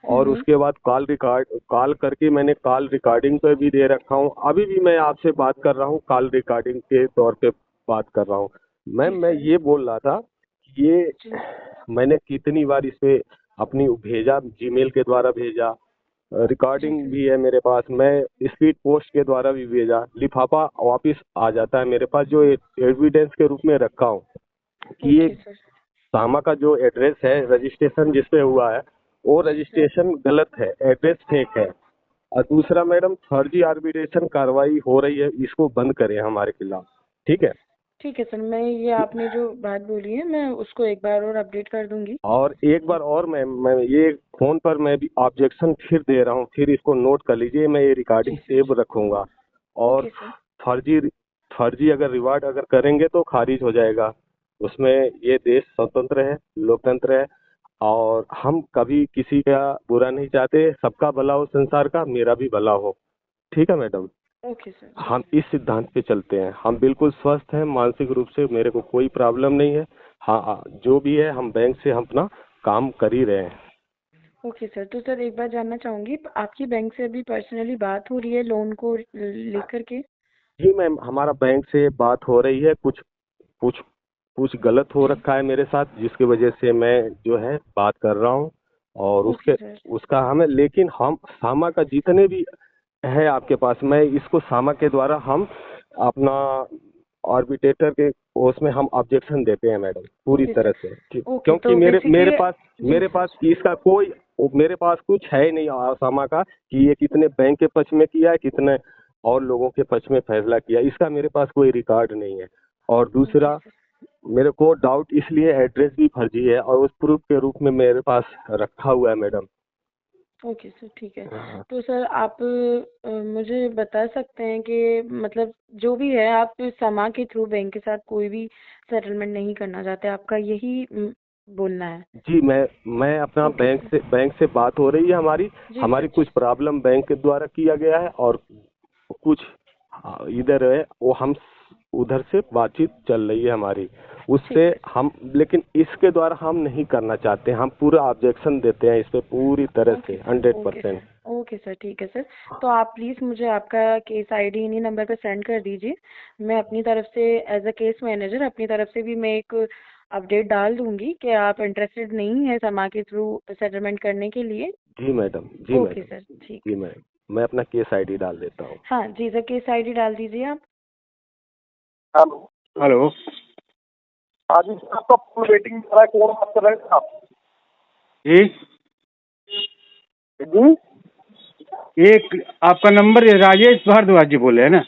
और उसके बाद कॉल करके मैंने कॉल रिकॉर्डिंग पे भी दे रखा हूँ। अभी भी मैं आपसे बात कर रहा हूँ, कॉल रिकॉर्डिंग के तौर पे बात कर रहा हूँ। मैम मैं ये बोल रहा था कि ये मैंने कितनी बार इस पे अपनी भेजा, जीमेल के द्वारा भेजा, रिकॉर्डिंग भी है मेरे पास, मैं स्पीड पोस्ट के द्वारा भी भेजा, लिफाफा वापस आ जाता है मेरे पास, जो एविडेंस के रूप में रखा हूँ कि ये सामा का जो एड्रेस है, रजिस्ट्रेशन जिसपे हुआ है वो रजिस्ट्रेशन गलत है, एड्रेस फेक है। और दूसरा मैडम, फर्जी आर्बिट्रेशन कार्रवाई हो रही है, इसको बंद करें हमारे खिलाफ। ठीक है? ठीक है सर, मैं ये आपने जो बात बोली है मैं उसको एक बार और अपडेट कर दूंगी। और एक बार और मैं ये फोन पर मैं भी ऑब्जेक्शन फिर दे रहा हूँ, फिर इसको नोट कर लीजिए। मैं ये रिकॉर्डिंग सेव रखूंगा, और फर्जी अगर रिवार्ड अगर करेंगे तो खारिज हो जाएगा। उसमें ये देश स्वतंत्र है, लोकतंत्र है, और हम कभी किसी का बुरा नहीं चाहते। सबका भला हो संसार का, मेरा भी भला हो। ठीक है मैडम? Okay sir. हम इस सिद्धांत पे चलते हैं, हम बिल्कुल स्वस्थ हैं मानसिक रूप से, मेरे को कोई प्रॉब्लम नहीं है। हाँ, जो भी है हम बैंक से हम अपना काम कर ही रहे हैं। ओके सर, तो सर एक बार जानना चाहूंगी, आपकी बैंक से अभी पर्सनली बात हो रही है लोन को लेकर के? जी मैम, हमारा बैंक से बात हो रही है। कुछ गलत हो रखा है मेरे साथ, जिसकी वजह से मैं जो है बात कर रहा हूँ, और उसका हमें, लेकिन हम सामा का जितने भी है आपके पास, मैं इसको सामा के द्वारा हम अपना आर्बिट्रेटर के उसमें हम ऑब्जेक्शन देते हैं मैडम, पूरी तरह से। क्योंकि तो मेरे पास इसका कोई, मेरे पास कुछ है ही नहीं सामा का कि ये कितने बैंक के पक्ष में किया है, कितने और लोगों के पक्ष में फैसला किया, इसका मेरे पास कोई रिकॉर्ड नहीं है। और दूसरा, मेरे को डाउट इसलिए एड्रेस भी फर्जी है, और उस प्रूफ के रूप में मेरे पास रखा हुआ है मैडम। ओके सर, ठीक है। तो सर आप मुझे बता सकते हैं कि मतलब जो भी है, आप समा के थ्रू बैंक के साथ कोई भी सेटलमेंट नहीं करना चाहते, आपका यही बोलना है? जी, मैं अपना बैंक से बात हो रही है हमारी कुछ प्रॉब्लम बैंक के द्वारा किया गया है, और कुछ इधर है वो हम उधर से बातचीत चल रही है हमारी, उससे हम, लेकिन इसके द्वारा हम नहीं करना चाहते, हम पूरा ऑब्जेक्शन देते हैं इस पे पूरी तरह से 100%। ओके सर, ठीक है सर। तो आप प्लीज़ मुझे आपका केस ID इन्हीं नंबर पर सेंड कर दीजिए। मैं अपनी तरफ से एज अ केस मैनेजर अपनी तरफ से भी मैं एक अपडेट डाल दूंगी कि आप इंटरेस्टेड नहीं है समा के थ्रू सेटलमेंट करने के लिए। जी मैडम, जी ओके सर, ठीक। जी मैडम, मैं अपना केस ID डाल देता हूँ। हाँ जी सर, केस ID डाल दीजिए आप। हेलो। हाँ जी, आपका फुल वेटिंग कर रहा है, कौन बात कर रहे हैं आप? जी एक आपका नंबर राजेश भारद्वाज जी बोले हैं ना?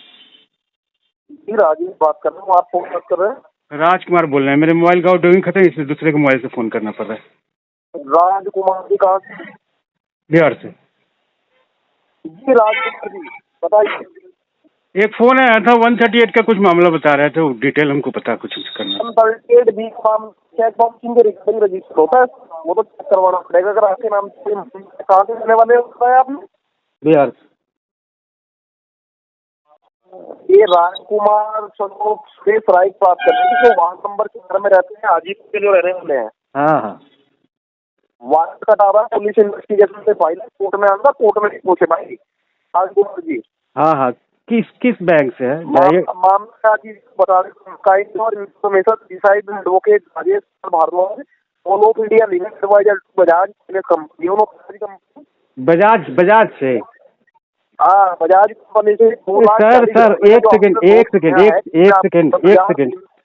जी राजेश बात कर रहा हूँ, आप कौन बात कर रहे हैं? राजकुमार बोल रहे हैं, मेरे मोबाइल का आउटगोइंग खत्म है, इसलिए दूसरे के मोबाइल से फोन करना पड़ रहा है। राजकुमार जी कहाँ से? बिहार से। जी राजकुमार जी बताइए। एक फोन आया था 138 का, कुछ मामला बता रहे थे, वो डिटेल हमको पता कुछ करना। 138 बी का नाम चेक बाउंसिंग के रिगार्डिंग रजिस्टर होता है, वो तो चेक करवाना पड़ेगा। अगर आपके नाम से कहाँ से लेने वाले होता है आपने? बिहार। ये राजकुमार स्वरूप से राय बात कर रहे हैं, जो वार्ड नंबर के घर में रहते हैं, हाजीपुर के जो रहने वाले हैं। हाँ हाँ। वारंट कटा रहा है, पुलिस इन्वेस्टिगेशन से फाइल है, कोर्ट में आना, कोर्ट में पूछे भाई राजकुमार जी। हाँ हाँ, किस बैंक से है? मामला जी बता रहे, काइंड और information decide advocate Rajesh Bhardwaj, all of India limited advisor Bajaj company. Bajaj से। हाँ, बजाज कंपनी से सर एक सेकंड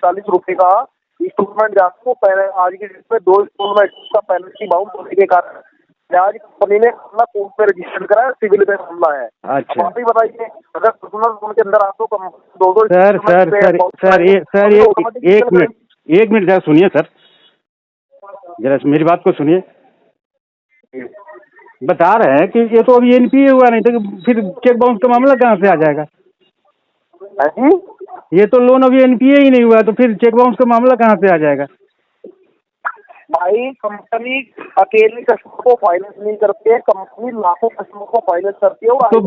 40 रुपए का इंस्टॉलमेंट आपको पहले आज की डेट में 2 इंस्टॉलमेंट का पेनल्टी बाउंड होने के कारण बजाज कंपनी ने अपना कोर्ट में रजिस्टर करा है, सिविल में मामला है। अच्छा, आप ही बताइए, अगर पर्सनल लोन के अंदर आपको दो एक मिनट जरा सुनिए सर, जरा मेरी बात को सुनिए। बता रहे हैं कि ये तो अभी एनपीए हुआ नहीं, तो फिर चेक बाउंस का मामला कहाँ से आ जाएगा? ये तो लोन अभी एनपीए ही नहीं हुआ, तो फिर चेक बाउंस का मामला कहाँ से आ जाएगा? भाई कंपनी अकेले कस्टमर को फाइनेंस नहीं करती है, कंपनी लाखों कस्टमर को फाइनेंस करती है। तो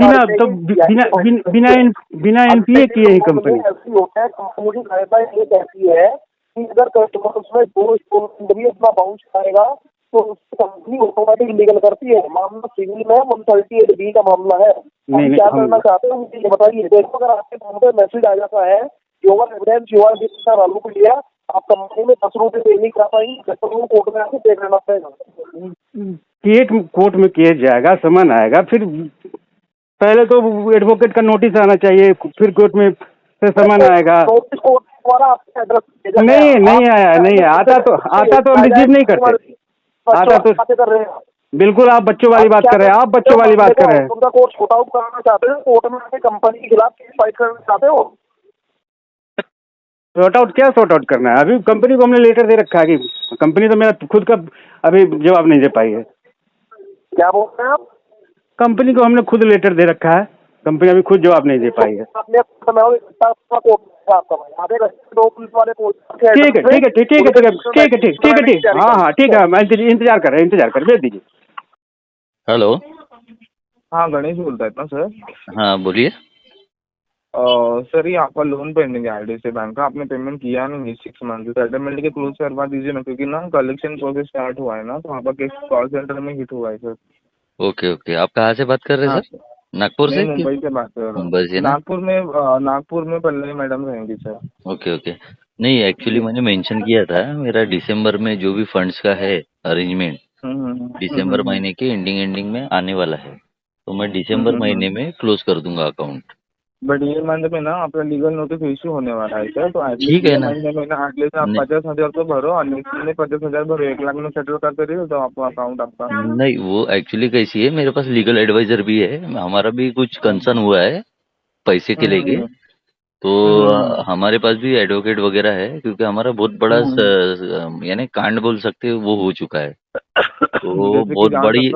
बिना एनपीए किए ही कंपनी ऐसी होता है। कंपनी की सहायता ये कहती है कि अगर कस्टमर उसमें 2 इंस्टॉलमेंट भी अपना बाउंस करेगा तो कंपनी ऑटोमेटिक लीगल करती है। मामला सिविल में 138 बी का मामला है। क्या करना चाहते हैं मुझे बताइए। देखो, अगर आपके फोन पे मैसेज आ जाता है योर एविडेंस योर चालू कर लिया, आप कंपनी में 10 रुपए पे नहीं कर पाएंगे, कोर्ट में आके पे करना पड़ेगा। कोर्ट में किया जाएगा, समन आएगा, फिर पहले तो एडवोकेट का नोटिस आना चाहिए, फिर कोर्ट में फिर समन आएगा। नोटिस कोर्ट द्वारा आपका एड्रेस नहीं आया, आता तो हम रिसीव नहीं करते। आता तो कर रहे हैं, बिल्कुल आप बच्चों वाली बात कर रहे हैं, आप बच्चों वाली बात कर रहे हैं। उनका कोर्ट शॉर्ट आउट कराना चाहते हैं, कोर्ट में आके कंपनी के खिलाफ केस फाइल करना चाहते हो? शॉर्ट आउट करना है? अभी कंपनी को हमने लेटर दे रखा है कि कंपनी तो मेरा खुद का अभी जवाब नहीं दे पाई है। क्या बोल रहे हैं आप? कंपनी को हमने खुद लेटर दे रखा है, कंपनी अभी खुद जवाब नहीं दे पाई है। ठीक। हाँ ठीक है, मैं इंतजार कर भेज दीजिए। हेलो, हाँ गणेश बोलता है ना सर? हाँ बोलिए। सर ये आपका लोन पेंडिंग है आईडीएफसी बैंक का, आपने पेमेंट किया नहीं 6 मंथ, सेटलमेंट के क्लोज करवा दीजिए ना, क्योंकि ना कलेक्शन प्रोसेस स्टार्ट हुआ है ना, तो आपका केस कॉल सेंटर में हिट हुआ है सर। ओके, आप कहाँ से बात कर रहे हैं सर? नागपुर से? मुंबई से बात कर रहा हूँ। मुंबई से ना? नागपुर में पल्लवी मैडम रहेंगी सर। ओके। नहीं, एक्चुअली मैंने मेंशन किया था मेरा दिसंबर में जो भी फंड्स का है अरेंजमेंट, दिसंबर महीने के एंडिंग में आने वाला है, तो मैं दिसंबर महीने में क्लोज कर दूंगा अकाउंट। बट ये मंथ में ना आपका लीगल नोटिस इशू होने वाला है सर, तो ठीक है ना? महीने एटलीस्ट आप 50,000 तो भरो, और नेक्स्ट महीने 50,000 भरो, 1 लाख में सेटल करते रहिए तो आपको अकाउंट आपका। नहीं, वो एक्चुअली कैसी है, मेरे पास लीगल एडवाइजर भी है, हमारा भी कुछ कंसर्न हुआ है पैसे के लेके, तो हमारे पास भी एडवोकेट वगैरह है, क्योंकि हमारा बहुत बड़ा यानी कांड बोल सकते हो वो हो चुका है, तो बहुत बड़ी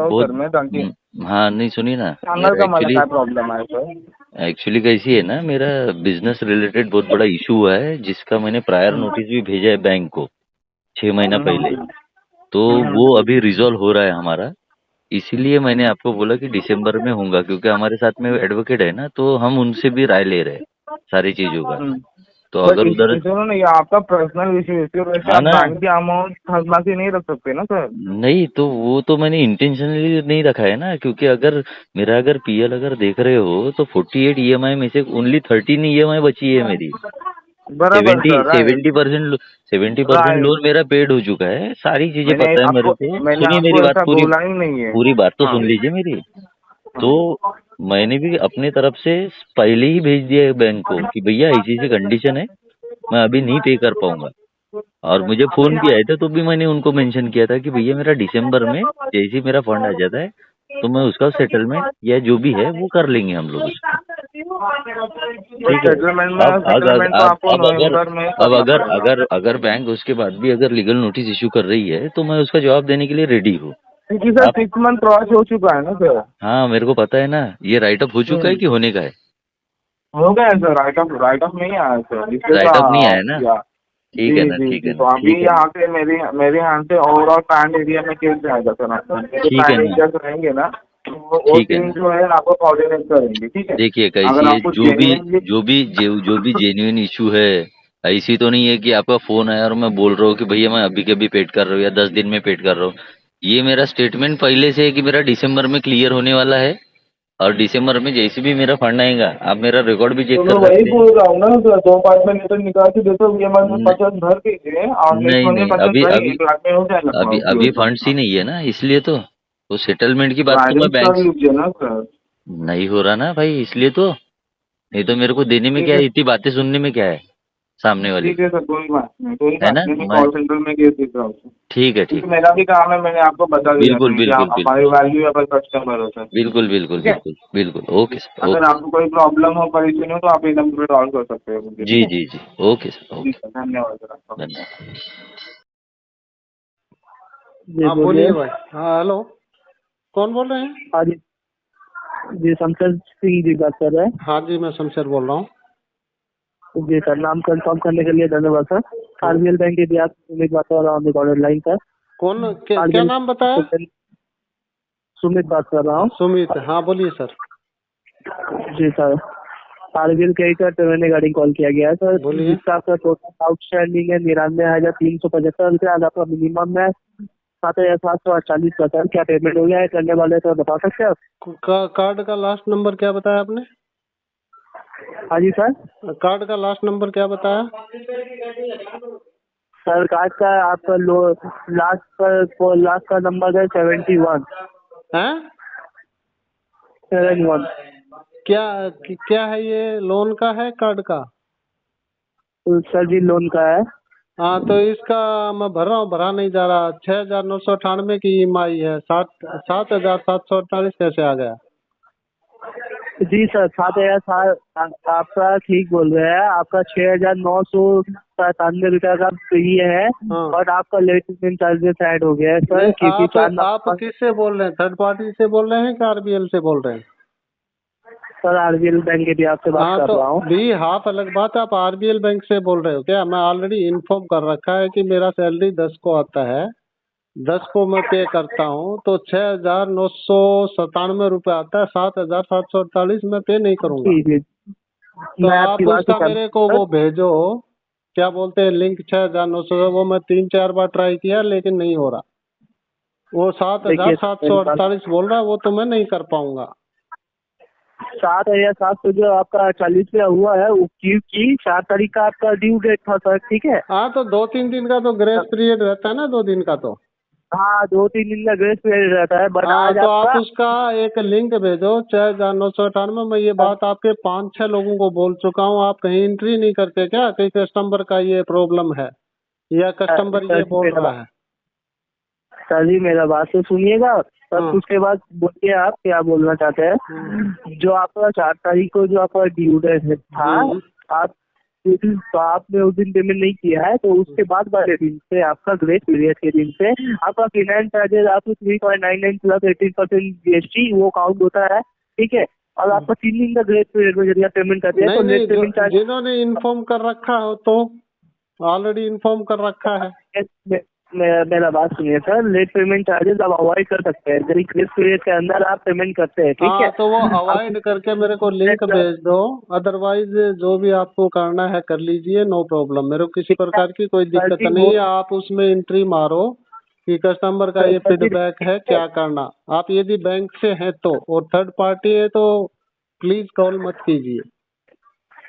हाँ नहीं सुनिए ना, एक्चुअली कैसी है ना, मेरा बिजनेस रिलेटेड बहुत बड़ा इशू हुआ है, जिसका मैंने प्रायर नोटिस भी भेजा है बैंक को 6 महीना पहले, तो वो अभी रिजॉल्व हो रहा है हमारा, इसीलिए मैंने आपको बोला कि दिसंबर में होगा, क्योंकि हमारे साथ में एडवोकेट है ना, तो हम उनसे भी राय ले रहे हैं सारी चीजों का, तो अगर उधर सुनो ना, ये आपका पर्सनल इशू है, इसकी वजह से आप बैंक की अमाउंट खासी नहीं रख सकते ना सर। नहीं, तो वो तो मैंने इंटेंशनली नहीं रखा है ना, क्योंकि अगर पीएल अगर देख रहे हो तो 48 ईएमआई में से ओनली 13 ईएमआई बची है मेरी। 70% लोन मेरा पेड हो चुका है, सारी चीजें पता है मेरे को। सुनिए मेरी बात, पूरी बात तो सुन लीजिए मेरी। तो मैंने भी अपने तरफ से पहले ही भेज दिया है बैंक को कि भैया ऐसी कंडीशन है, मैं अभी नहीं पे कर पाऊंगा, और मुझे फोन किया था तो भी मैंने उनको मेंशन किया था कि भैया मेरा दिसंबर में जैसे ही मेरा फंड आ जाता है तो मैं उसका सेटलमेंट या जो भी है वो कर लेंगे हम लोग उसका। ठीक है, अब अगर बैंक उसके बाद भी अगर लीगल नोटिस इशू कर रही है तो मैं उसका जवाब देने के लिए रेडी हूँ, क्योंकि सर 6 मंथ क्रॉस हो चुका है ना सर। हाँ मेरे को पता है ना, ये राइट अप हो चुका है कि होने का है? हो गया है सर, राइट ऑफ नहीं आया सर, इसके राइट अप नहीं आया ना? ठीक है जी ना, जी ठीक जी। है तो ना, अभी ठीक है यहाँ पे मेरे यहाँ से ओवरऑल पैन एरिया में केस जाएगा सर आपका, ठीक है पैन ना, एरिया रहेंगे ना, तो वो ठीक है टीम ना। जो है आपको कोऑर्डिनेट करेंगे, ठीक है। देखिए अगर कैसी है, आपको जो genuinely- भी जेन्युइन इशू है, ऐसी तो नहीं है कि आपका फोन आया और मैं बोल रहा हूँ कि भैया मैं अभी के अभी पेड कर रहा हूँ या 10 दिन में पेड कर रहा हूँ। ये मेरा स्टेटमेंट पहले से है कि मेरा दिसंबर में क्लियर होने वाला है, और दिसंबर में जैसे भी मेरा फंड आएगा आप मेरा रिकॉर्ड भी चेक तो मैं कर वही सकते हैं। बोल रहा हूँ ना सर, 2 पार्ट में लेटर निकाल के देते हुए में 50 भर दीजिए और नेक्स्ट नहीं मंथ में नहीं, 50 अभी भर अभी 1 लाख में हो जाएगा अभी आपकी अभी होगी। फंड्स ही नहीं है ना, इसलिए तो वो सेटलमेंट की तो बात तो मैं एडजस्ट बैंक कर लीजिए ना सर। नहीं हो रहा ना भाई, इसलिए तो। नहीं तो मेरे को देने में ठीक क्या है है, इतनी बातें सुनने में क्या है सामने वाले ठीक है सर, कोई बात नहीं है ना। मैं मैं कॉल सेंटर में केस देता हूँ। ठीक है, क्योंकि ठीक मेरा भी काम है, मैंने आपको बता दिया बिल्कुल कि आप बिल्कुल हमारे बिल्कुल वैल्यूएबल कस्टमर हो सर। बिल्कुल बिल्कुल ठीक है, बिल्कुल बिल्कुल। ओके सर, अगर ओके। आपको कोई प्रॉब्लम हो, परेशानी हो, तो आप ये नंबर पे कॉल कर सकते हो मुझे, जी ठीक है। जी जी, ओके सर, ओके। ठीक है, धन्यवाद सर आपका। धन्यवाद। हाँ बोलिए भाई। हाँ हेलो, कौन बोल रहे हैं? हाँ जी जी, शमशेर सिंह जी बात कर रहे हैं। हाँ जी, मैं शमशेर बोल रहा हूँ। जी सर, नाम कंफर्म करने के लिए धन्यवाद सर। आरबीएल बैंक के बिहार सुमित बात कर रहा हूँ, रिकॉर्डेड लाइन सर। कौन क्या नाम बताया? सुमित बात कर रहा हूँ। सुमित, हाँ बोलिए सर। जी सर, आरबीएल के पेमेंट रिगार्डिंग कॉल किया गया है सर। बोलिए। जिसका आपका टोटल आउटस्टैंडिंग है 99,375 रुपया, आज आपका मिनिमम है 7,748 का सर। क्या पेमेंट हो गया है करने वाले सर, बता सकते हैं आप? कार्ड का लास्ट नंबर क्या बताया आपने? हाँ जी सर। कार्ड का लास्ट नंबर क्या बताया? सर कार्ड का आपका लास्ट का नंबर है 71 हैं? 71। क्या है ये, लोन का है कार्ड का? तो सर जी लोन का है। हाँ तो इसका मैं भर रहा हूँ, भरा नहीं जा रहा। 6,998 की EMI है, 7,748 कैसे आ गया? जी सर, 7,000 आपका ठीक बोल रहे हैं। आपका 6,997 रुपया का ये है, और आपका लेट पेमेंट चार्जेस ऐड हो गया है सर। क्योंकि आप किससे बोल रहे हैं? थर्ड पार्टी से बोल रहे हैं कि आरबीएल से बोल रहे हैं? सर आरबीएल बैंक के भी आपसे बात कर रहा हूँ। भी हाफ अलग बात है, आप आरबीएल बैंक से बोल रहे हो क्या? मैं ऑलरेडी इन्फॉर्म कर रखा है कि मेरा सैलरी 10 को आता है, 10 को मैं पे करता हूँ, तो 6,997 रुपये आता है, 7,748 मैं पे नहीं करूँगा। तो आप उसका मेरे को वो भेजो, क्या बोलते हैं लिंक 6,900, वो मैं 3-4 बार ट्राई किया लेकिन नहीं हो रहा। वो 7,748 बोल रहा है, वो तो मैं नहीं कर पाऊंगा। 7,700 जो आपका 40 में हुआ है, वो की 4 तारीख का आपका ड्यू डेट था सर, ठीक है। हाँ तो 2-3 दिन का तो ग्रेस पीरियड रहता है ना, 2 दिन का तो। हाँ 2-3 दिन का ग्रेस पीरियड रहता है, बट आज तो आप उसका एक लिंक भेजो 6,998 में। ये बात आपके 5-6 लोगों को बोल चुका हूँ, आप कहीं एंट्री नहीं करते क्या? कहीं कस्टमर का ये प्रॉब्लम है या कस्टमर ये बोल रहा है? सर जी मेरा बात तो सुनिएगा, तब उसके बाद बोलिए आप क्या बोलना चाहते हैं। जो आपका 4 तारीख को जो आपका ड्यू डेट था, तो आपने उस दिन पेमेंट नहीं किया है, तो उसके बाद वाले दिन से आपका ग्रेस पीरियड के दिन से आपका फाइनेंस चार्जेस आपको 3.99 प्लस 18% GST वो काउंट होता है, ठीक है। और आपका 3 दिन का ग्रेस पीरियड में यदि आप पेमेंट करते हैं तो लेट पेमेंट चार्ज, जिन्होंने इन्फॉर्म कर रखा हो तो ऑलरेडी इन्फॉर्म कर रखा है। मेरा बात सुनिए सर, लेट पेमेंट चार्जेस आप अवॉइड कर सकते हैं यदि ग्रेस पीरियड के अंदर आप पेमेंट करते हैं, ठीक है। तो वो अवॉइड करके मेरे को लिंक भेज दो, अदरवाइज जो भी आपको करना है कर लीजिए, नो प्रॉब्लम। मेरे को किसी प्रकार की कोई दिक्कत नहीं है। आप उसमें एंट्री मारो कि कस्टमर का ये फीडबैक है, क्या करना। आप यदि बैंक से हैं तो, और थर्ड पार्टी है तो प्लीज कॉल मत कीजिए,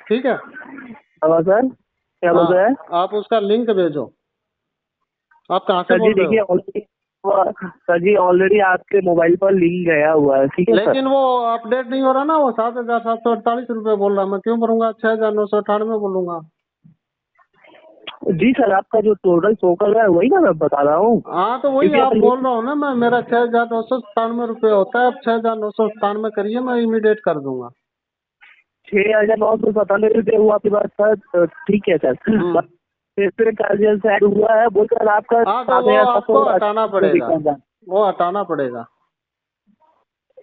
ठीक है। सर क्या बोल रहे हैं? आप उसका लिंक भेजो। आप कहाँ से बोल रहे हो? सर जी ऑलरेडी आपके मोबाइल पर लिंक गया हुआ है, ठीक है। लेकिन वो अपडेट नहीं हो रहा ना, वो 7,748 रुपये बोल रहा है, मैं क्यों भरूंगा? 6,998 बोलूंगा। जी सर, आपका जो टोटल शो कर रहा है वही ना मैं बता रहा हूँ। हाँ तो वही आप बोल रहा हूँ ना मैं, मेरा 6,997 रुपये होता है। अब 6,997 करिए, मैं इमीडिएट कर दूंगा। 6,997 रुपये हुआ आपके पास सर, ठीक है सर। चार्जेस ऐड हुआ है, वो सर आपका आपको हटाना पड़ेगा। वो हटाना पड़ेगा।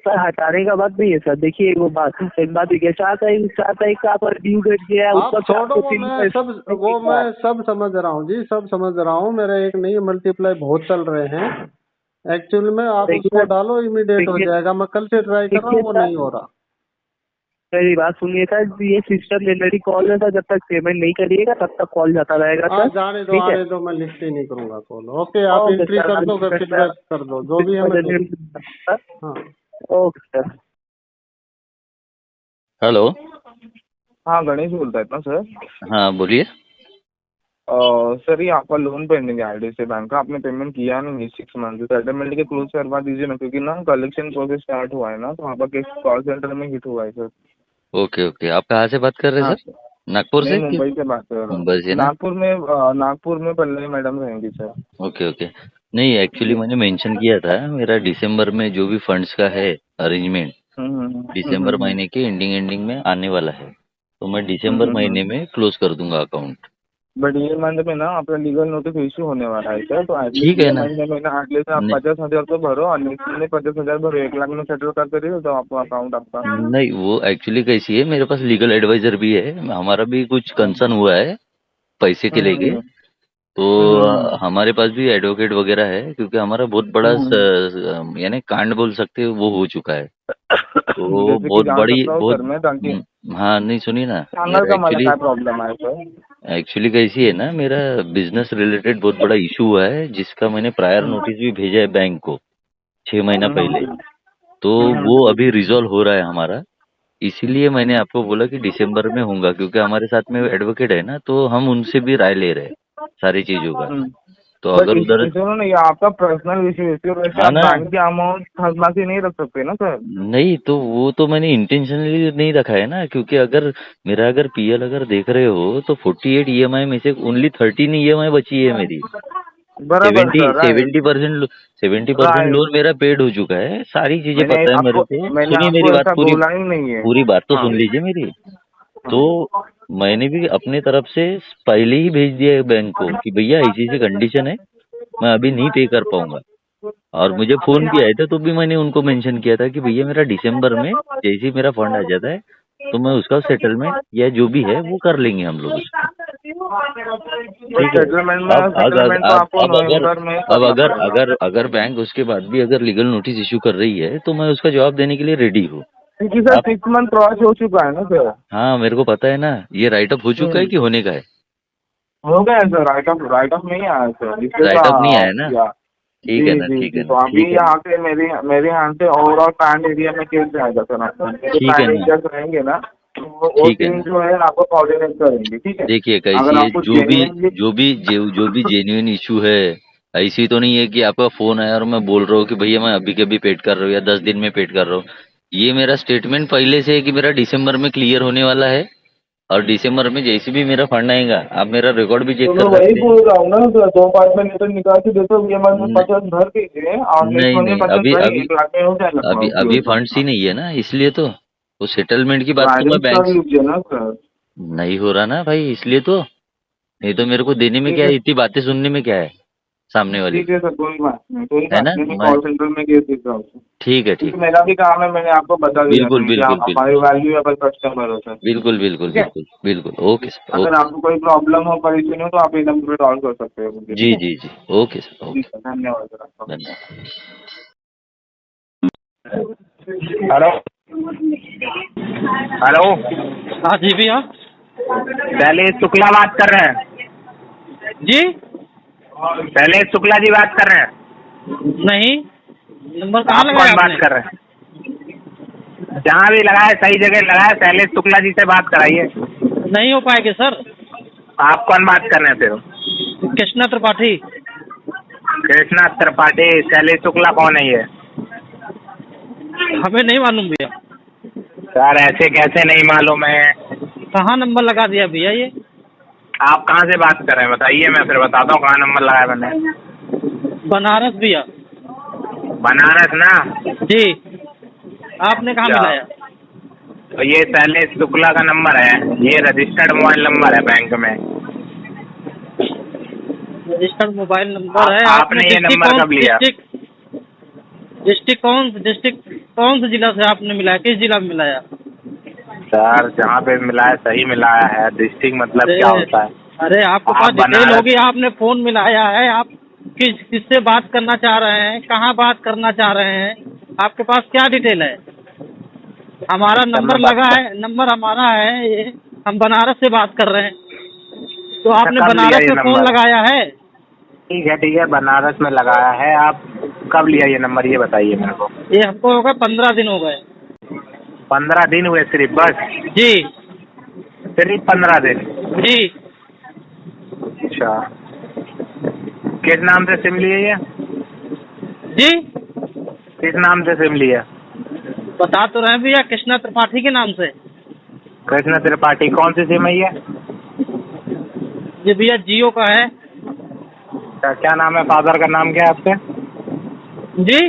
सर हटाने का बात नहीं है सर, देखिए एक बात देखिए, 4 तारीख का आपका ड्यू डेट किया है, आप उसका छोड़ो, मैं सब समझ रहा हूँ जी, सब समझ रहा हूँ। मेरा एक नहीं मल्टीप्लाई बहुत चल रहे हैं एक्चुअल में। आप उसको डालो, इमीडिएट हो जाएगा। मैं कल से ट्राई कर रहा हूँ, वो नहीं हो रहा। मेरी बात सुनिए सर, ये सिस्टम जनरेटिंग कॉल है सर, जब तक पेमेंट नहीं करिएगा तब तक कॉल जाता रहेगा सर। जाने दो, आने दो, मैं लिफ्ट ही नहीं करूंगा कॉल। ओके, आप एंट्री कर दो, फीडबैक कर दो, जो भी है। हाँ ओके सर। हेलो। हाँ गणेश बोलता है ना सर? हाँ बोलिए। सर ये आपका लोन पेंडिंग है IDFC बैंक का, आपने पेमेंट किया नहीं 6 मंथ से। सेटलमेंट के क्लोज करवा दीजिए ना, क्योंकि ना कलेक्शन प्रोसेस स्टार्ट हुआ है ना, तो आपका केस कॉल सेंटर में हिट हुआ है सर। ओके ओके, आप कहाँ से बात कर रहे हैं सर? नागपुर से? मुंबई से बात कर रहा हूँ। मुंबई से ना? नागपुर में पल्लवी मैडम रहेंगी सर। Okay okay. नहीं एक्चुअली मैंने मेंशन किया था मेरा दिसंबर में जो भी फंड्स का है अरेंजमेंट, दिसंबर महीने के एंडिंग में आने वाला है, तो मैं दिसंबर महीने में क्लोज कर दूंगा अकाउंट। बट ये मंथ में ना आपका लीगल नोटिस इशू होने वाला है सर, तो ठीक है ना? महीने एटलीस्ट आप 50,000 तो भरो, और नेक्स्ट महीने 50,000 भरो, 1 लाख में सेटल कर करिए तो आपको अकाउंट आपका। नहीं वो एक्चुअली कैसी है, मेरे पास लीगल एडवाइजर भी है, हमारा भी कुछ कंसर्न हुआ है पैसे के लेके, तो हमारे पास भी एडवोकेट वगैरह है, क्योंकि हमारा बहुत बड़ा यानी कांड बोल सकते हैं वो हो चुका है, तो बहुत बड़ी बहुत। हाँ नहीं सुनिए ना, एक्चुअली कैसी है ना, मेरा बिजनेस रिलेटेड बहुत बड़ा इशू हुआ है, जिसका मैंने प्रायर नोटिस भी भेजा है बैंक को 6 महीना पहले, तो वो अभी रिजॉल्व हो रहा है हमारा। इसीलिए मैंने आपको बोला कि दिसंबर में होगा, क्योंकि हमारे साथ में एडवोकेट है ना, तो हम उनसे भी राय ले रहे हैं सारी चीजों का। तो अगर उधर ये आपका पर्सनल इशू है, बैंक के अमाउंट खासी नहीं रख सकते ना सर? नहीं तो वो तो मैंने इंटेंशनली नहीं रखा है ना, क्योंकि अगर मेरा PL अगर देख रहे हो तो 48 EMI में से ओनली 13 EMI बची है मेरी। 70% लोन मेरा पेड हो चुका है, सारी चीजें पता है मेरे को। सुनिए मेरी बात, पूरी बात तो सुन लीजिए मेरी। तो मैंने भी अपने तरफ से पहले ही भेज दिया है बैंक को कि भैया ऐसी ऐसी कंडीशन है, मैं अभी नहीं पे कर पाऊंगा। और मुझे फोन भी आया था तो भी मैंने उनको मेंशन किया था कि भैया मेरा दिसंबर में जैसे ही मेरा फंड आ जाता है तो मैं उसका सेटलमेंट या जो भी है वो कर लेंगे हम लोग। ठीक है। अब अगर बैंक उसके बाद भी अगर लीगल नोटिस इशू कर रही है तो मैं उसका जवाब देने के लिए रेडी हूँ। क्योंकि सर 6 मंथ क्रॉस हो चुका है ना सर। हाँ मेरे को पता है ना, ये राइट अप हो चुका है कि होने का है? हो गया है सर, राइट अप नहीं आया सर। राइट अप नहीं आया ना? ठीक है ना, ठीक है। तो अभी यहाँ से मेरे यहाँ से ओवरऑल पैन एरिया में केस जाएगा सर आपका। ठीक है ना, रहेंगे ना वो टीम जो है आपको कोऑर्डिनेट करेंगे। ठीक है। देखिए कैसी जो भी जेन्युइन इशू है, ऐसी तो नहीं है कि आपका फोन आया और मैं बोल रहा हूँ कि भैया मैं अभी के अभी पेड कर रहा हूँ या 10 दिन में पेड कर रहा हूँ। ये मेरा स्टेटमेंट पहले से है कि मेरा दिसंबर में क्लियर होने वाला है, और दिसंबर में जैसे भी मेरा फंड आएगा आप मेरा रिकॉर्ड भी चेक कर सकते हैं। वही बोल रहा हूँ ना सर, 2 पार्ट में लेटर निकाल के देता हूँ, ये मंथ में 50 भर दीजिए और नहीं अभी फंड्स ही नहीं है ना, इसलिए तो वो सेटलमेंट की बात तो मैं बैंक नहीं हो रहा ना भाई, इसलिए तो। नहीं तो मेरे को देने में क्या है, इतनी बातें सुनने में क्या है सामने वाली। ठीक है सर, कोई बात नहीं, है ना? कॉल सेंटर में केस देता हूँ। ठीक है, ठीक। मेरा भी काम है, मैंने आपको बता दिया। बिल्कुल। वैल्यूएबल कस्टमर हो सर। बिल्कुल। Okay sir. अगर आपको कोई प्रॉब्लम हो, परेशानी हो तो आप ये नंबर पे कॉल कर सकते हो। जी। Okay sir, okay. धन्यवाद सर आपका। हेलो। हाँ जी भैया। शैलेश शुक्ला बात कर रहे हैं जी? शैलेश शुक्ला जी बात कर रहे हैं? नहीं, नंबर कहाँ लगाया बात कर रहे हैं? जहाँ भी लगाए सही जगह लगाए, शैलेश शुक्ला जी से बात कराइए। नहीं हो पाएगा सर। आप कौन बात कर रहे हैं फिर? कृष्णा त्रिपाठी। कृष्णा त्रिपाठी? शैलेश शुक्ला कौन है ये? हमें नहीं मालूम भैया। सर ऐसे कैसे नहीं मालूम है? कहाँ नंबर लगा दिया भैया ये? आप कहाँ से बात कर रहे हैं बताइए, मैं फिर बताता हूँ कहाँ नंबर लगाया मैंने। बनारस भैया। बनारस ना? जी। आपने कहाँ मिलाया? तो ये शैलेश शुक्ला का नंबर है, ये रजिस्टर्ड मोबाइल नंबर है बैंक में। रजिस्टर्ड मोबाइल नंबर है? आपने ये नंबर कब लिया? डिस्ट्रिक्ट कौन से जिला से आपने मिलाया, किस जिला में मिलाया? सर जहाँ पे मिलाया सही मिलाया है। डिस्ट्रिक्ट मतलब क्या होता है? अरे आपके पास डिटेल होगी, आपने फोन मिलाया है, आप किससे बात करना चाह रहे हैं, कहाँ बात करना चाह रहे हैं, आपके पास क्या डिटेल है? हमारा नंबर लगा है, नंबर हमारा है ये, हम बनारस से बात कर रहे हैं, तो आपने बनारस से फोन लगाया है? ठीक है, बनारस में लगाया है। आप कब लिया ये नंबर ये बताइए मेरे को। ये हमको हो गए 15 दिन हो गए। 15 दिन हुए सिर्फ? बस जी, सिर्फ 15 दिन? जी। अच्छा, किस नाम से सिम लिए ये? जी, किस नाम से सिम लिया? बता तो रहे भैया, कृष्णा त्रिपाठी के नाम से। कृष्णा त्रिपाठी, कौन सी सिम है ये भैया जियो का है। क्या नाम है? फादर का नाम क्या है आपके? जी,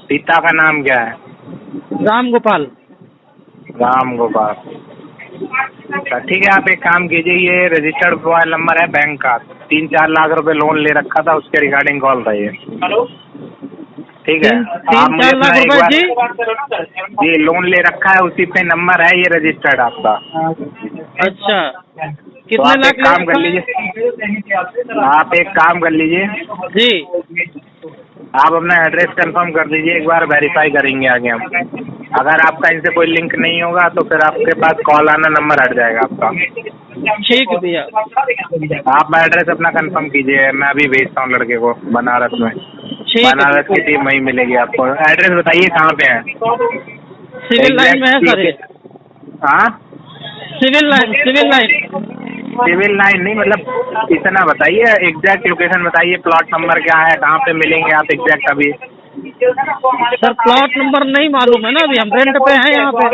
पिता का नाम क्या है? राम गोपाल। राम गोपाल। अच्छा ठीक है, आप एक काम कीजिए, ये रजिस्टर्ड मोबाइल नंबर है बैंक का, 3-4 लाख रुपए लोन ले रखा था, उसके रिगार्डिंग कॉल था ये। ठीक है, आप मुझे अपना एक बार जी लोन ले रखा है, उसी पे नंबर है ये रजिस्टर्ड आपका। अच्छा, तो आप एक काम कर लीजिए, आप एक काम कर लीजिए जी, आप अपना एड्रेस कंफर्म कर दीजिए, एक बार वेरीफाई करेंगे आगे हम। अगर आपका इनसे कोई लिंक नहीं होगा तो फिर आपके पास कॉल आना नंबर हट जाएगा आपका। ठीक है भैया। आप एड्रेस अपना कंफर्म कीजिए, मैं अभी भेजता हूँ लड़के को बनारस में। बनारस की टीम वहीं मिलेगी आपको। एड्रेस बताइए कहाँ पे है? सिविल लाइन में है सर। हाँ, सिविल लाइन सिविल लाइन नहीं, मतलब इतना बताइए, एग्जैक्ट लोकेशन बताइए, प्लॉट नंबर क्या है, कहाँ पे मिलेंगे आप एग्जैक्ट अभी? सर प्लॉट नंबर नहीं मालूम है ना, अभी हम रेंट पे हैं यहाँ पे।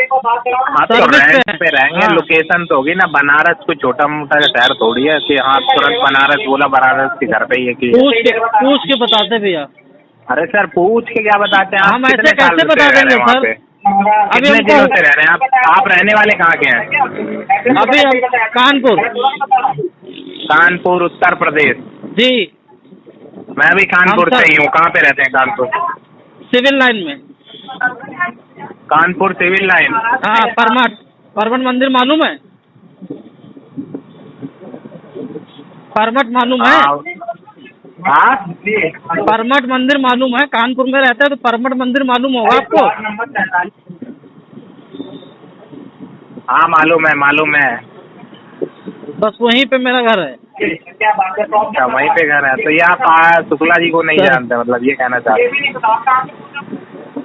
हाँ तो रेंट पे रहेंगे, लोकेशन तो होगी ना। बनारस कोई छोटा मोटा शहर थोड़ी है कि हाँ तुरंत बनारस बोला बनारस के घर पे ही है कि पूछ के बताते भैया। अरे सर पूछ के क्या बताते हैं? हम ऐसे कैसे बता देंगे सर? कितने दिनों से रह रहे हैं आप रहने वाले कहाँ के हैं? अभी हम कानपुर उत्तर प्रदेश। जी, मैं भी कानपुर से ही हूँ। कहाँ पे रहते हैं कानपुर? सिविल लाइन में। Kanpur civil line? हाँ, परमठ मंदिर मालूम है? परमठ मालूम है? हाँ, परमठ मंदिर मालूम है? कानपुर में रहता है तो परमठ मंदिर मालूम होगा आपको? हाँ मालूम है। बस वहीं पे मेरा घर है। अच्छा वहीं पे घर है, तो ये आप शुक्ला जी को नहीं जानते, मतलब ये कहना चाहते हैं?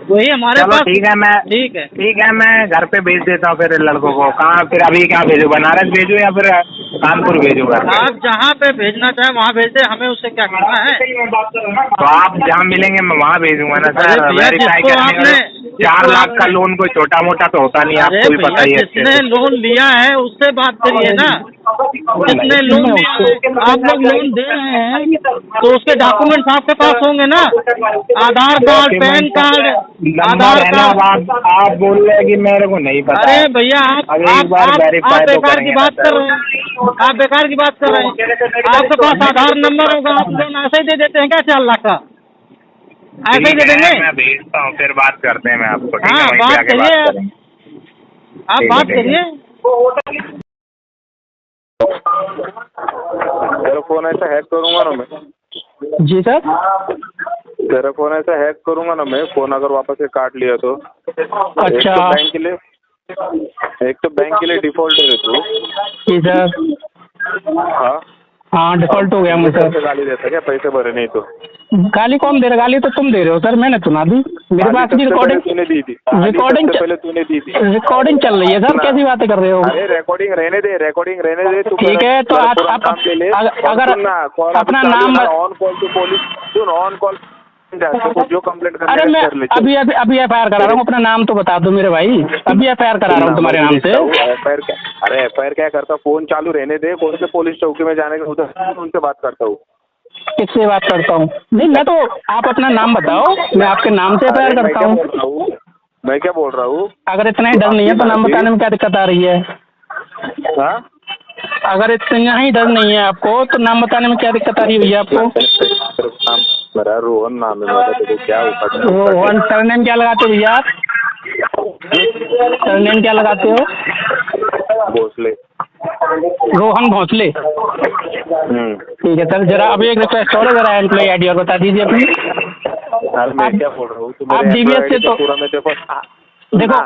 वही हमारे पास। ठीक है, मैं घर पे भेज देता हूँ फिर लड़कों को। कहाँ फिर अभी क्या भेजूँ? बनारस भेजूँ या फिर कानपुर भेजूँ? आप जहाँ पे भेजना चाहे वहाँ भेज दे, हमें उससे क्या करना है? तो आप जहाँ मिलेंगे मैं वहाँ भेजूंगा ना सर। वेरीफाई करने 4 लाख का लोन कोई छोटा मोटा तो होता नहीं, आपको भी पता ही है। जिसने लोन लिया है उससे बात करिए ना। जिसने लोन लिया, आप लोग लोन दे रहे हैं तो उसके डॉक्यूमेंट्स आपके पास होंगे ना, आधार कार्ड, पैन कार्ड, आधार कार्ड। आप बोल रहे हैं कि मेरे को नहीं पता। अरे भैया आप बेकार की बात कर रहे हैं, आप बेकार की बात कर रहे हैं। आपके पास आधार नंबर होगा, आप लोन ऐसे ही दे देते हैं क्या 4 लाख का? ऐसे ही दे देंगे? मैं भेजता हूँ, फिर बात करते हैं मैं आपको। हाँ बात करिए, आप बात करिए। तेरा फोन ऐसा हैक करूंगा ना मैं। जी सर, तेरा फोन ऐसा हैक करूंगा ना मैं, फोन अगर वापस से काट लिया तो। अच्छा, एक तो बैंक के लिए डिफॉल्ट है तू। जी सर। हाँ डिफॉल्ट हो गया मुझे। गाली देता क्या पैसे भरे नहीं तो? गाली कौन दे रहा? गाली तो तुम दे रहे हो सर, मैंने सुना दी। मेरे पास भी रिकॉर्डिंग तूने दी थी। पहले तूने दी थी। रिकॉर्डिंग चल रही है सर, कैसी बातें कर रहे हो? अरे रिकॉर्डिंग रहने दे तू। ठीक है, तो अगर अपना नाम ऑन कॉल टू पुलिस, सुन ऑन कॉल जो कंप्लेंट कर। अरे मैं अभी FIR करा रहा हूँ, अपना नाम तो बता दो मेरे भाई। अभी FIR करा रहा हूँ तुम्हारे नाम से। FIR क्या करता? फोन चालू रहने दे, कौन से पुलिस चौकी में जाने का उधर उनसे बात करता हूँ। किससे बात करता हूँ? नहीं मैं तो, आप अपना नाम बताओ, मैं आपके नाम से FIR करता हूँ। मैं क्या बोल रहा हूँ? अगर इतना ही डर नहीं है तो नाम बताने में क्या दिक्कत आ रही है? अगर इतना ही डर नहीं है आपको तो नाम बताने में क्या दिक्कत आ रही है भैया आपको? मेरा रोहन नाम है मेरा, देखो क्या रोहन सरनेम क्या लगाते हो भैया आप? सरनेम क्या लगाते हो? भोसले। रोहन भोसले। ठीक है सर, जरा अभी एक रिक्वेस्ट और है, जरा एम्प्लॉय आईडी और बता दीजिए अपनी। यार मैं क्या बोल रहा हूँ, आप DBS से तो पूरा मैं देखो देखो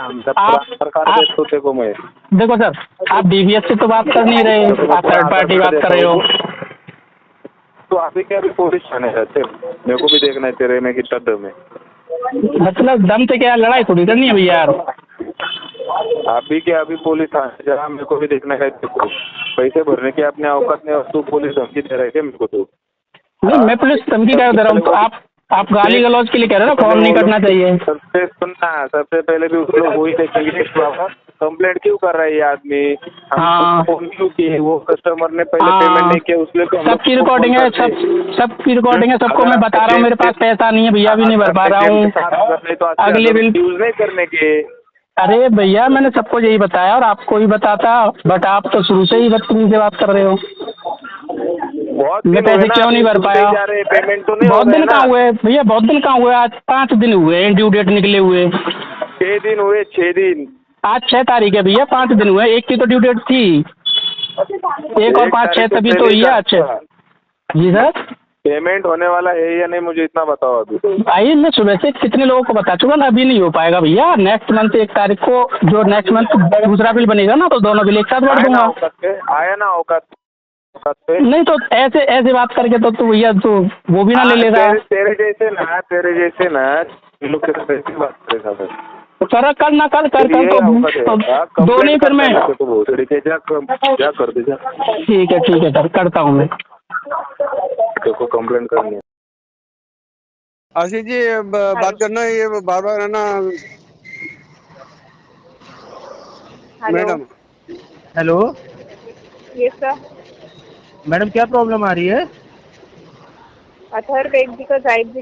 मैं देखो सर, आप DBS से तो बात कर नहीं रहे, आप थर्ड पार्टी बात कर रहे हो। तो अभी क्या अभी पुलिस थाने रहते, मेरे को भी देखना है तेरे में कितना दम है। मतलब दम से क्या, लड़ाई थोड़ी करनी है भैया यार। अभी क्या अभी पुलिस थाने जरा, मेरे को भी देखना है, देखो पैसे भरने के अपने औकात में तू पुलिस धमकी दे रहे थे मेरे को। तो नहीं, मैं पुलिस धमकी क्या दे रहा हूँ, तो आप गाली गलौज के लिए कह रहे हो ना, फोन नहीं करना चाहिए। सबसे सुनना, सबसे पहले भी उस लोग वही देखेंगे, कंप्लेंट क्यों कर रहा है ये आदमी, हाँ फोन क्यों किए, वो कस्टमर ने पहले पेमेंट नहीं किया उसके लिए। सबकी रिकॉर्डिंग है, सबकी रिकॉर्डिंग है, सबको मैं बता रहा हूँ, मेरे पास पैसा नहीं है भैया, भी नहीं भर पा रहा हूँ अगले बिल यूज नहीं करने के। अरे भैया मैंने सबको यही बताया और आपको ही बताता, बट आप तो शुरू से ही बदतमीजी से बात कर रहे हो। मैं पैसे क्यों नहीं भर पाया? पेमेंट तो नहीं, बहुत दिन कहाँ हुए भैया, बहुत दिन कहाँ हुए, आज 5 दिन हुए हैं ड्यू डेट निकले हुए। 6 दिन हुए, 6 दिन। आज 6 तारीख है भैया, 5 दिन हुए, एक की तो ड्यू डेट थी, 1 और 5 6 तभी तो हुई है। अच्छा जी सर, पेमेंट होने वाला है या नहीं मुझे इतना बताओ अभी। आइए, मैं सुबह से कितने लोगों को बता चुका ना, अभी नहीं हो पाएगा भैया। नेक्स्ट मंथ 1 तारीख को, जो नेक्स्ट मंथ दूसरा बिल बनेगा ना, तो दोनों बिल एक साथ भर दूंगा। आया ना औकात नहीं तो ऐसे बात करके तो भैया तो वो भी ना ले लेगा। तेरे जैसे ना लोग के साथ ऐसी बात करेगा सर, कल ना कल कर तो दो नहीं, फिर मैं क्या कर दीजिए। ठीक है सर, करता हूँ मैं। देखो कंप्लेंट करनी है। आशीष जी बात करना है, ये बार बार है ना madam. Hello yes sir. Madam क्या प्रॉब्लम आ रही है? अथर बैंक जी का जाइद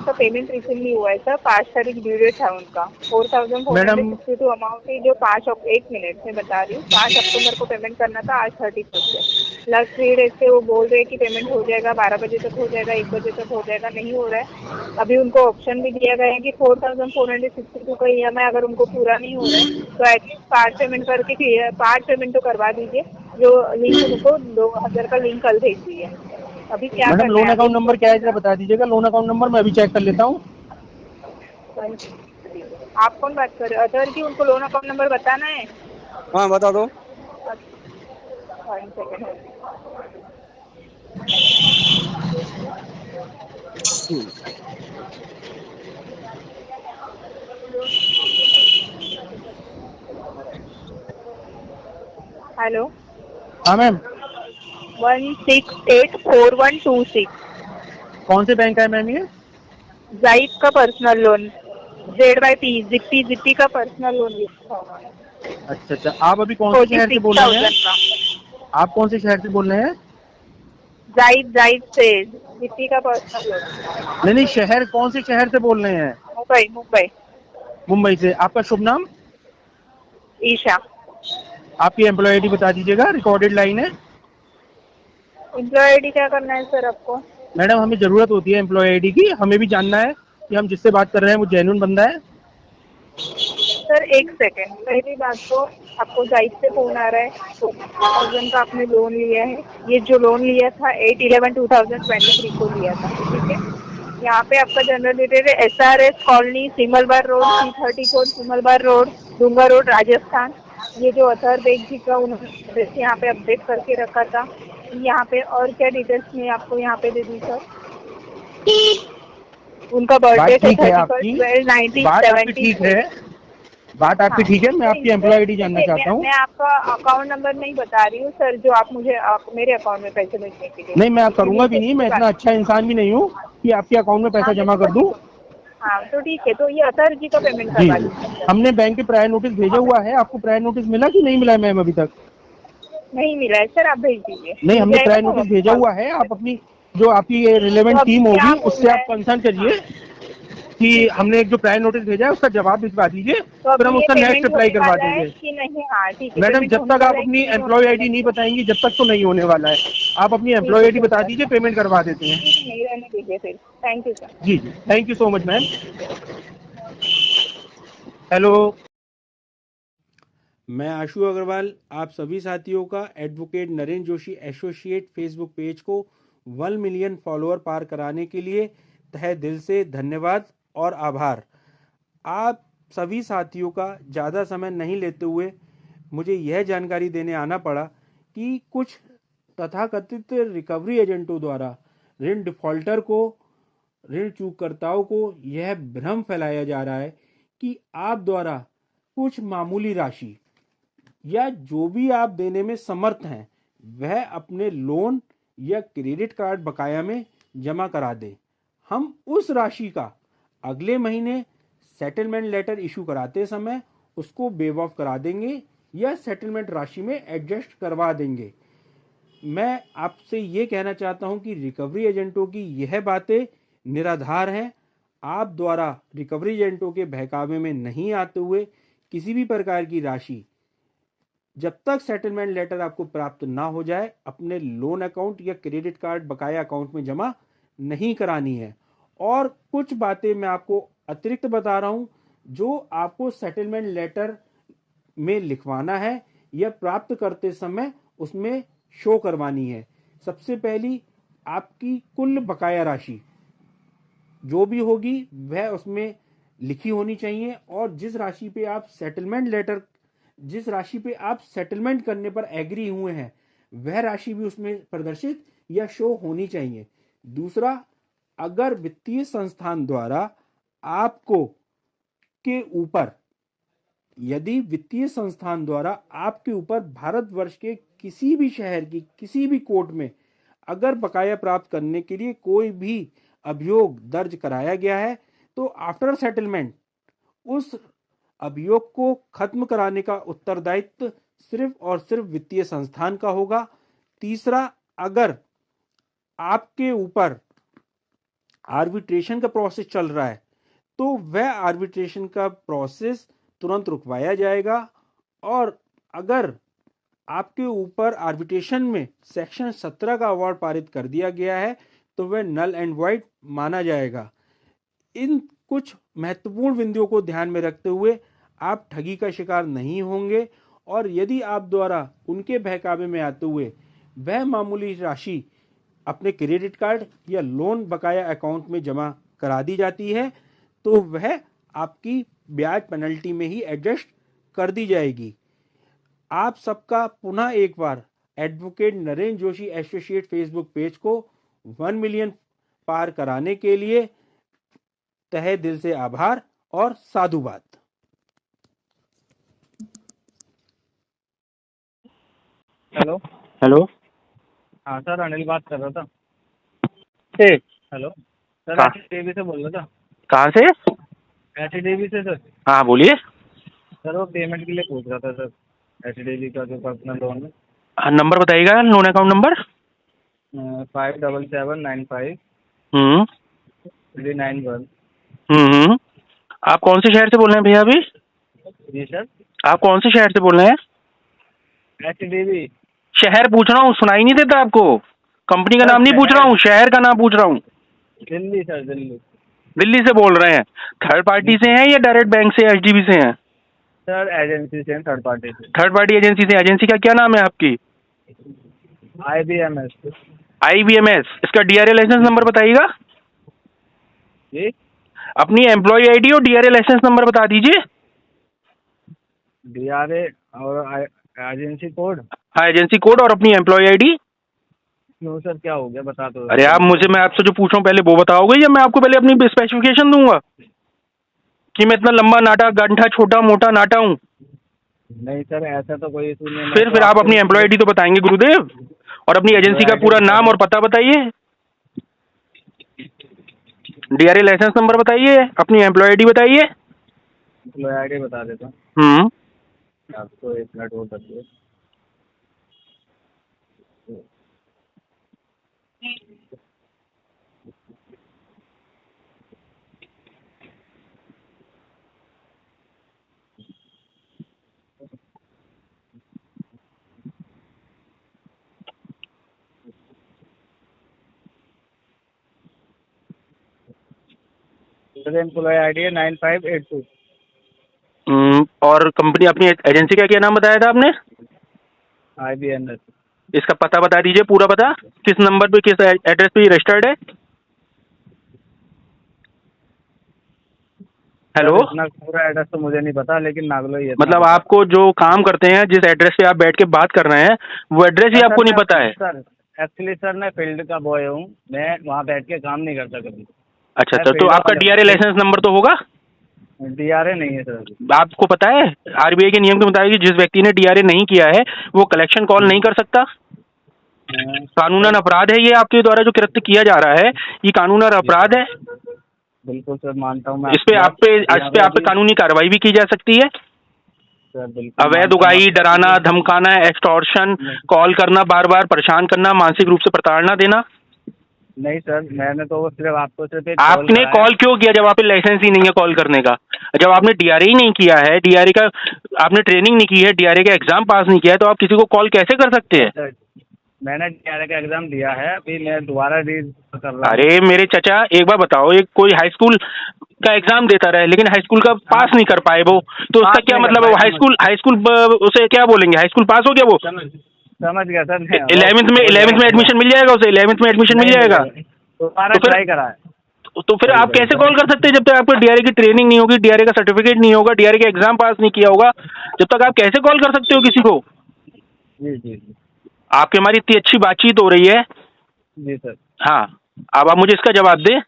का पेमेंट रिसीव हुआ है सर, 5 तारीख ड्यू डेट था उनका। 4,462 अमाउंट है, जो 1 मिनट में बता रही हूँ, 5 अक्टूबर को पेमेंट करना था, आज 31 है। लास्ट 3 डेज से वो बोल रहे हैं कि पेमेंट हो जाएगा, 12 बजे तक हो जाएगा, 1 बजे तक हो जाएगा, नहीं हो रहा है। अभी उनको ऑप्शन भी दिया गया है कि 4,462 का EMI अगर उनको पूरा नहीं हो रहा है तो एटलीस्ट पार्ट पेमेंट करके पार्ट पेमेंट तो करवा दीजिए। जो लिंक उनको 2,000 का लिंक कल भेज दिए। अभी क्या मैडम लोन अकाउंट नंबर क्या है जरा बता दीजिएगा, लोन अकाउंट नंबर मैं अभी चेक कर लेता हूँ। आप कौन बात कर रहे हो? अदर की उनको लोन अकाउंट नंबर बताना है? हाँ बता दो। 1 सेकंड। हेलो हाँ मैम। 168412 कौन से बैंक का है मैम ये? जाइद का पर्सनल लोन, ZYP जिप्पी का पर्सनल लोन लिखा हुआ है। अच्छा, आप अभी कौन से शहर से बोल रहे हैं? आप कौन से शहर से बोल रहे हैं? जाइद से जिप्पी का पर्सनल लोन। नहीं, शहर कौन से शहर से बोल रहे हैं? मुंबई से। आपका शुभ नाम? ईशा। आपकी एम्प्लॉय आईडी बता दीजिएगा, रिकॉर्डेड लाइन है। एम्प्लॉय आईडी क्या करना है सर आपको? मैडम हमें जरूरत होती है एम्प्लॉय आईडी की, हमें भी जानना है कि हम जिससे बात कर रहे हैं वो जेन्युइन बंदा है। सर 1 सेकंड, पहली बात तो आपको जाइद से फोन आ रहा है, तो 1000 का आपने लोन लिया है। ये जो लोन लिया था 8/11/2023 को लिया था, ठीक है। यहाँ पे आपका जनरल डिटेल है SRS colony, Simalbar road, C34 Simalbar road, Dungar road, Rajasthan. ये जो अथर बैंक जी का उन्होंने यहाँ पे अपडेट करके रखा था। यहाँ पे और क्या डिटेल्स में आपको यहाँ पे दे दी सर? उनका बर्थडे ठीक है, आपकी बात आपकी ठीक है, बात आपकी ठीक है। मैं आपकी एम्प्लॉय आईडी जानना चाहता हूँ। मैं आपका अकाउंट नंबर नहीं बता रही हूँ सर, जो आप मुझे मेरे अकाउंट में पैसे भेजने के लिए। नहीं, मैं करूँगा भी नहीं, मैं इतना अच्छा इंसान भी नहीं हूँ कि आपके अकाउंट में पैसा जमा कर दूँ। हाँ तो ठीक है, तो ये अतर जी का पेमेंट करवा दीजिए। हमने बैंक के प्रायर नोटिस भेजा हुआ है, आपको प्रायर नोटिस मिला कि नहीं मिला है मैम? अभी तक नहीं मिला है सर, आप भेज दीजिए। नहीं, हमने प्रायर नोटिस भेजा हुआ है। आप अपनी जो आपकी रिलेवेंट टीम होगी उससे आप कंसर्न करिए। कि हमने एक जो प्रायर नोटिस भेजा है उसका जवाब भिजवा दीजिए, तो फिर हम अभी ये उसका नेक्स्ट पेमेंट अप्लाई होने करवा वाला है देंगे। कि नहीं? हाँ ठीक है, मैडम पेमेंट जब होने तक वाला आप है अपनी कि नहीं होने एम्प्लॉय वाला आईडी नहीं बताएंगी जब तक तो नहीं होने वाला है। आप अपनी एम्प्लॉय आईडी बता दीजिए, पेमेंट करवा देते हैं। ठीक है, नहीं रहने दीजिए फिर। Thank you sir. जी जी, thank you so much ma'am. Hello, मैं आशु अग्रवाल आप सभी साथियों का advocate Narendra Joshi associate Facebook page को 1 मिलियन फॉलोअर पार कराने के लिए तहे दिल से धन्यवाद और आभार। आप सभी साथियों का ज़्यादा समय नहीं लेते हुए मुझे यह जानकारी देने आना पड़ा कि कुछ तथाकथित रिकवरी एजेंटों द्वारा ऋण डिफॉल्टर को, ऋण चूककर्ताओं को यह भ्रम फैलाया जा रहा है कि आप द्वारा कुछ मामूली राशि या जो भी आप देने में समर्थ हैं वह अपने लोन या क्रेडिट कार्ड बकाया में जमा करा दें। हम उस राशि का अगले महीने सेटलमेंट लेटर इशू कराते समय उसको वेव ऑफ करा देंगे या सेटलमेंट राशि में एडजस्ट करवा देंगे। मैं आपसे ये कहना चाहता हूं कि रिकवरी एजेंटों की यह बातें निराधार हैं। आप द्वारा रिकवरी एजेंटों के बहकावे में नहीं आते हुए किसी भी प्रकार की राशि जब तक सेटलमेंट लेटर आपको प्राप्त ना हो जाए अपने लोन अकाउंट या क्रेडिट कार्ड बकाया अकाउंट में जमा नहीं करानी है। और कुछ बातें मैं आपको अतिरिक्त बता रहा हूं जो आपको सेटलमेंट लेटर में लिखवाना है या प्राप्त करते समय उसमें शो करवानी है। सबसे पहली आपकी कुल बकाया राशि जो भी होगी वह उसमें लिखी होनी चाहिए और जिस राशि पे आप सेटलमेंट करने पर एग्री हुए हैं वह राशि भी उसमें प्रदर्शित या शो होनी चाहिए। दूसरा, अगर वित्तीय संस्थान द्वारा आपको के ऊपर यदि वित्तीय संस्थान द्वारा आपके ऊपर भारतवर्ष के किसी भी शहर की किसी भी कोर्ट में अगर बकाया प्राप्त करने के लिए कोई भी अभियोग दर्ज कराया गया है तो आफ्टर सेटलमेंट उस अभियोग को खत्म कराने का उत्तरदायित्व सिर्फ और सिर्फ वित्तीय संस्थान का होगा। तीसरा, अगर आपके ऊपर आर्बिट्रेशन का प्रोसेस चल रहा है तो वह आर्बिट्रेशन का प्रोसेस तुरंत रुकवाया जाएगा और अगर आपके ऊपर आर्बिट्रेशन में सेक्शन 17 का अवार्ड पारित कर दिया गया है तो वह नल एंड वॉइड माना जाएगा। इन कुछ महत्वपूर्ण बिंदुओं को ध्यान में रखते हुए आप ठगी का शिकार नहीं होंगे और यदि आप द्वारा उनके बहकावे में आते हुए वह मामूली राशि अपने क्रेडिट कार्ड या लोन बकाया अकाउंट में जमा करा दी जाती है तो वह आपकी ब्याज पेनल्टी में ही एडजस्ट कर दी जाएगी। आप सबका पुनः एक बार advocate Narendra Joshi associate Facebook page को 1 मिलियन पार कराने के लिए तहे दिल से आभार और साधुवाद। हेलो हेलो, हाँ सर, अनिल बात कर रहा था। हेलो सर, हाँ। HDB से बोल रहा था। कहाँ से? HDB से सर। हाँ बोलिए। सर वो पेमेंट के लिए पूछ रहा था सर, HDB का जो पर्सनल लोन है। नंबर बताइएगा, लोन अकाउंट नंबर। 57795 391। आप कौन से शहर से बोल रहे हैं भैया अभी? जी सर। आप कौन से शहर से बोल रहे हैं? HDB। शहर पूछ रहा हूँ, सुनाई नहीं देता आपको? कंपनी का नाम नहीं पूछ रहा हूँ, शहर का नाम पूछ रहा हूँ। दिल्ली सर, दिल्ली। दिल्ली से बोल रहे हैं। थर्ड पार्टी से हैं या डायरेक्ट बैंक से HDB से हैं? सर एजेंसी से, थर्ड पार्टी से। थर्ड पार्टी एजेंसी से। एजेंसी का क्या नाम है आपकी? IBMS। IBMS। इसका DRA लाइसेंस नंबर बताइएगा। जी। अपनी एम्प्लॉय आईडी और DRA लाइसेंस नंबर बता दीजिए। DRA और एजेंसी कोड। हाँ, एजेंसी कोड और अपनी एम्प्लॉय आईडी। क्यों सर, क्या हो गया बता दो। अरे आप मुझे, मैं आपसे जो पूछ रहा हूँ पहले वो बताओगे या मैं आपको पहले अपनी स्पेसिफिकेशन दूंगा कि मैं इतना लंबा नाटा गंठा छोटा मोटा नाटा हूँ? नहीं सर, ऐसा तो कोई इशू नहीं है। फिर आप अपनी एम्प्लॉय आईडी तो बताएंगे गुरुदेव, और अपनी एजेंसी का पूरा नाम और पता बताइए। DRA लाइसेंस नंबर बताइए, अपनी एम्प्लॉय आईडी बताइए। एम्प्लॉय आईडी बता देता हूँ आपको, 1 मिनट होल्ड करिए। मेरे एम्प्लॉय आईडी है 9582। और कंपनी अपनी एजेंसी का क्या नाम बताया था आपने? IBNS। इसका पता बता दीजिए, पूरा पता, किस नंबर पे किस एड्रेस पे रजिस्टर्ड है? हेलो, इतना पूरा एड्रेस तो मुझे नहीं पता, लेकिन नागलो ही है। मतलब आपको जो काम करते हैं, जिस एड्रेस पे आप बैठ के बात कर रहे हैं, वो एड्रेस ही आपको नहीं पता है? सर एक्चुअली सर मैं फील्ड का बॉय हूँ, मैं वहाँ बैठ के काम नहीं करता कभी। अच्छा, तो आपका DRA लाइसेंस नंबर तो होगा? DRA नहीं है सर। आपको पता है RBI के नियम के मुताबिक जिस व्यक्ति ने DRA नहीं किया है वो कलेक्शन कॉल नहीं कर सकता। कानूनन अपराध है ये, आपके द्वारा जो कृत्य किया जा रहा है ये कानूनन अपराध है। बिल्कुल सर, मानता हूँ मैं। इस पे आप पे कानूनी कार्रवाई भी की जा सकती है। अवैध उगाही, डराना, धमकाना, एक्सटॉर्शन, कॉल करना, बार बार परेशान करना, मानसिक रूप से प्रताड़ना देना। नहीं सर, मैंने तो सिर्फ आपको आपने कॉल क्यों किया जब आप पे लाइसेंस ही नहीं है कॉल करने का? जब आपने DRA ही नहीं किया है, DRA का आपने ट्रेनिंग नहीं की है, DRA का एग्जाम पास नहीं किया है, तो आप किसी को कॉल कैसे कर सकते हैं? मैंने DRA का एग्जाम दिया है, अभी मैं दोबारा कर रहा हूँ। अरे मेरे चचा, एक बार बताओ, एक कोई हाई स्कूल का एग्जाम देता रहे लेकिन हाई स्कूल का पास नहीं कर पाए वो, तो उसका क्या मतलब है? हाई स्कूल उसे क्या बोलेंगे? हाई स्कूल पास हो गया वो? समझ गया सर। 11th में एडमिशन मिल जाएगा उसे? 11th में एडमिशन मिल जाएगा? तो फिर आप कैसे कॉल कर सकते हैं जब तक आपको DRA की ट्रेनिंग नहीं होगी, DRA का सर्टिफिकेट नहीं होगा, DRA का एग्जाम पास नहीं किया होगा, जब तक आप कैसे कॉल कर सकते हो किसी को? जी। आपकी हमारी इतनी अच्छी बातचीत हो रही है। जी सर। हाँ, अब आप मुझे इसका जवाब दें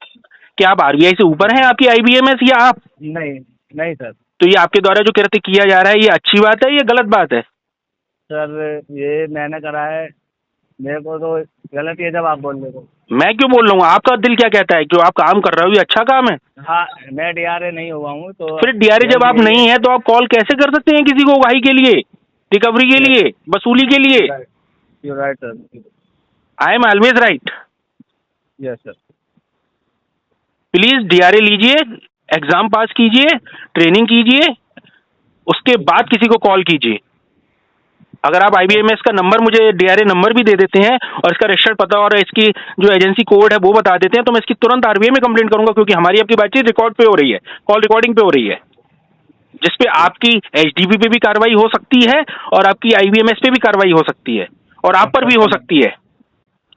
कि आप RBI से ऊपर हैं, आपकी IBMS, या आप? नहीं सर। तो ये आपके द्वारा जो कृत्य किया जा रहा है ये अच्छी बात है या गलत बात है? सर ये मैंने करा है, मेरे को तो गलत है जब आप बोल रहे हो। मैं क्यों बोल रहा हूँ? आपका दिल क्या कहता है? जो आप काम कर रहे हो ये अच्छा काम है? हाँ, मैं DRA नहीं हुआ हूँ तो। फिर DRA जब आप नहीं है तो आप कॉल कैसे कर सकते हैं किसी को उगाही के लिए, रिकवरी के लिए, वसूली के लिए? You're right sir. I am always right. Yes sir. Please DRA लीजिए, एग्जाम पास कीजिए, ट्रेनिंग कीजिए, उसके बाद किसी को कॉल कीजिए। अगर आप IBMS का नंबर, मुझे DRA नंबर भी दे देते हैं और इसका रजिस्टर्ड पता और इसकी जो एजेंसी कोड है वो बता देते हैं, तो मैं इसकी तुरंत RBI में कंप्लेंट करूंगा, क्योंकि हमारी आपकी बातचीत रिकॉर्ड पे हो रही है, कॉल रिकॉर्डिंग पे हो रही है, जिसपे आपकी HDB पे भी कार्रवाई हो सकती है और आपकी IBMS पे भी कार्रवाई हो सकती है और आप पर भी हो सकती है।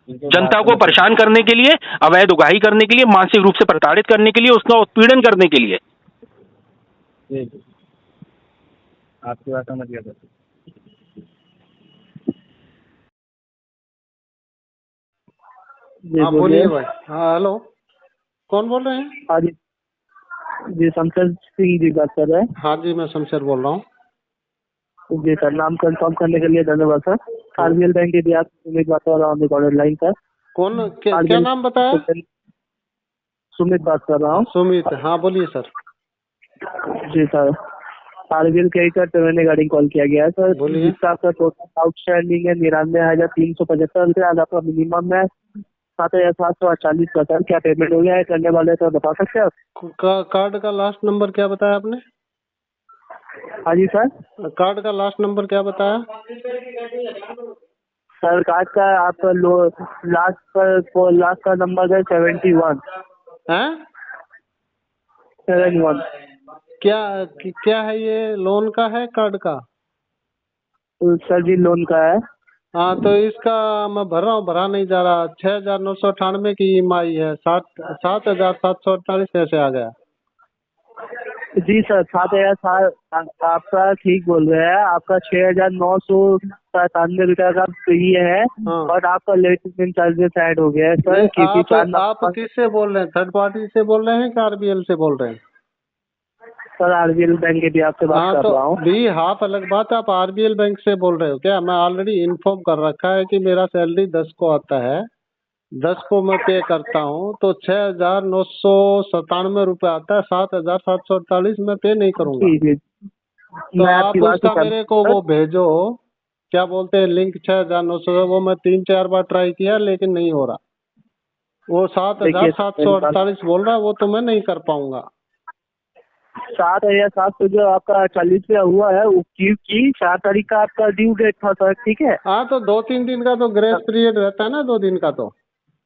जनता को परेशान करने के लिए, अवैध उगाही करने के लिए, मानसिक रूप से प्रताड़ित करने के लिए, उसका उत्पीड़न करने के लिए। आपकी बात समझ गया सर। हाँ बोलिए भाई। हाँ हेलो, कौन बोल रहे हैं? हाँ जी शमशेर सिंह जी बात कर रहे हैं। हाँ जी, मैं शमशेर बोल रहा हूँ। जी सर, नाम कंफर्म करने के लिए धन्यवाद सर। RBL बैंक के भी आप सुमित बात कर रहा हूँ रिकॉर्डेड लाइन पर। कौन, क्या नाम बताया? सुमित बात कर रहा हूँ। सुमित, हाँ बोलिए सर। जी sir, RBL credit card regarding call किया गया है सर। जिसका आपका टोटल आउटस्टैंडिंग है 99,375 रुपये। आज आपका मिनिमम है 7,748 का सर। क्या पेमेंट हो गया है करने वाले सर, बता सकते हैं आप? कार्ड का लास्ट नंबर क्या बताया आपने? हाँ जी सर। कार्ड का लास्ट नंबर क्या बताया? सर कार्ड का आपका लास्ट का नंबर है 71 है 71। क्या है ये? लोन का है कार्ड का? सर जी लोन का है। हाँ, तो इसका मैं भर रहा हूँ, भरा नहीं जा रहा। 6,998 की EMI है। 7,748 कैसे आ गया? जी सर, 7,000 आपका ठीक बोल रहे हैं। आपका 6,997 रुपया का ये है और आपका लेट पेमेंट चार्जेस ऐड हो गया है सर। आप किससे बोल रहे हैं? थर्ड पार्टी से बोल रहे हैं कि RBL से बोल रहे हैं? सर RBL बैंक के भी आपसे बात कर रहा हूँ। भी हाफ अलग बात है। आप RBL बैंक से बोल रहे हो क्या? मैं ऑलरेडी इन्फॉर्म कर रखा है कि मेरा सैलरी 10 को आता है, 10 को मैं पे करता हूँ, तो 6,997 रुपये आता है। 7,748 मैं पे नहीं करूँगा। तो आप उसका मेरे को वो भेजो, क्या बोलते हैं, लिंक 6,900। वो मैं 3-4 बार ट्राई किया लेकिन नहीं हो रहा। वो 7,748 बोल रहा है, वो तो मैं नहीं कर पाऊंगा। 7,700 जो आपका 40 रुपया हुआ है वो की 4 तारीख का आपका ड्यू डेट था सर, ठीक है? हाँ, तो 2-3 दिन का तो ग्रेस पीरियड रहता है ना, 2 दिन का तो।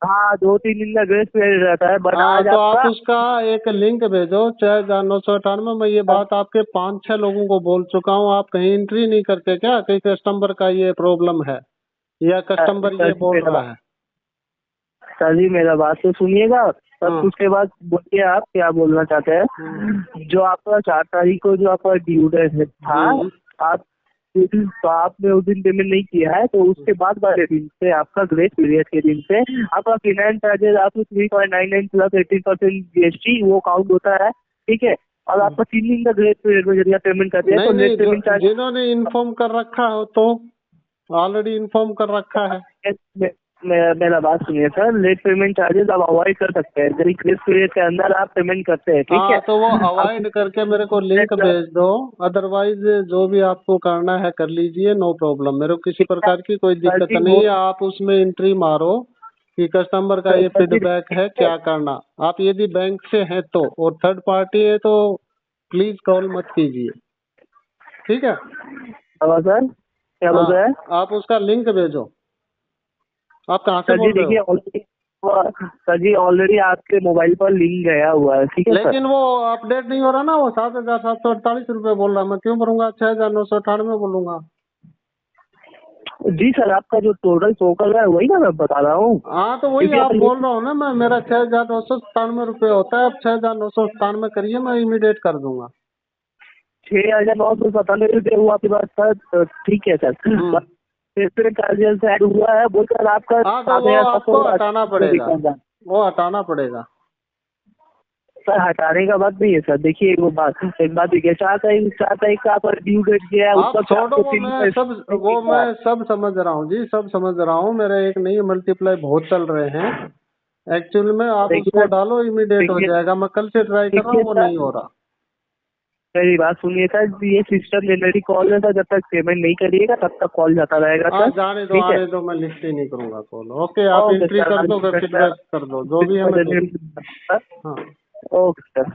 हाँ 2-3 दिन का ग्रेस पीरियड रहता है, बट आज तो आप आपका उसका एक लिंक भेजो 6,998। मैं ये बात आपके 5-6 लोगों को बोल चुका हूँ। आप कहीं एंट्री नहीं करते क्या? कहीं कस्टमर का ये प्रॉब्लम है या कस्टमर ये बोल रहा है? सर जी मेरा बात तो सुनिएगा, तब उसके बाद बोलिए आप क्या बोलना चाहते हैं। जो आपका 4 तारीख को जो आपका ड्यू डेट था, आप तो आपने उस दिन पेमेंट नहीं किया है, तो उसके बाद वाले दिन से आपका ग्रेस पीरियड के दिन से आपका फाइनेंस चार्जेस आपको 3.99 प्लस 18% GST वो काउंट होता है, ठीक है। और आपका 3 दिन का ग्रेस पीरियड में यदि आप पेमेंट करते हैं तो नेट पेमेंट चार्ज जिन्होंने इन्फॉर्म कर रखा हो तो ऑलरेडी इन्फॉर्म कर रखा है। मेरा बात सुनिए सर, लेट पेमेंट चार्जेस आप अवॉइड कर सकते हैं यदि ग्रेस पीरियड के अंदर आप पेमेंट करते हैं, ठीक है। तो वो अवॉइड करके मेरे को लिंक भेज दो, अदरवाइज जो भी आपको करना है कर लीजिए, नो प्रॉब्लम। मेरे को किसी प्रकार की कोई दिक्कत नहीं है। आप उसमें एंट्री मारो कि कस्टमर का ये फीडबैक है, क्या करना। आप यदि बैंक से हैं तो, और थर्ड पार्टी है तो प्लीज कॉल मत कीजिए, ठीक है सर। क्या बोल रहे हैं आप? उसका लिंक भेजो। आप कहाँ से सर जी? बोल रहे हो? देखिए सर जी ऑलरेडी आपके मोबाइल पर लिंक गया हुआ है, ठीक है। लेकिन वो अपडेट नहीं हो रहा ना। वो 7,748 रुपये बोल रहा है। मैं क्यों भरूंगा? 6,998 बोलूंगा। जी सर, आपका जो टोटल शो कर रहा है वही ना मैं बता रहा हूँ। हाँ तो वही आप बोल रहा हूँ ना मैं। मेरा 6,997 रुपये होता है। अब 6,997 करिए, मैं इमीडिएट कर दूंगा। 6,997 रुपये हुआ आपके पास सर, ठीक है सर। चार्जेस ऐड हुआ है वो सर आपका। तो वो आपको हटाना पड़ेगा, वो हटाना पड़ेगा सर। हटाने का बात नहीं है सर। देखिए एक बात देखिए, 4 तारीख का आपका ड्यू डेट गया है, आप छोड़ो। मैं सब समझ रहा हूँ जी, सब समझ रहा हूँ। मेरे एक नहीं मल्टीप्लाई बहुत चल रहे हैं एक्चुअल में। आप उसको डालो, इमीडिएट हो जाएगा। मैं कल से ट्राई कर रहा हूँ, वो नहीं हो रहा। मेरी बात सुनिए सर, ये सिस्टम मेमोरी कॉल है सर, जब तक पेमेंट नहीं करिएगा तब तक कॉल जाता रहेगा सर। जाने दो, आने दो, मैं लिस्ट ही नहीं करूंगा कॉल। ओके, आप एंट्री कर दो, फीडबैक कर दो, जो भी है। Okay sir.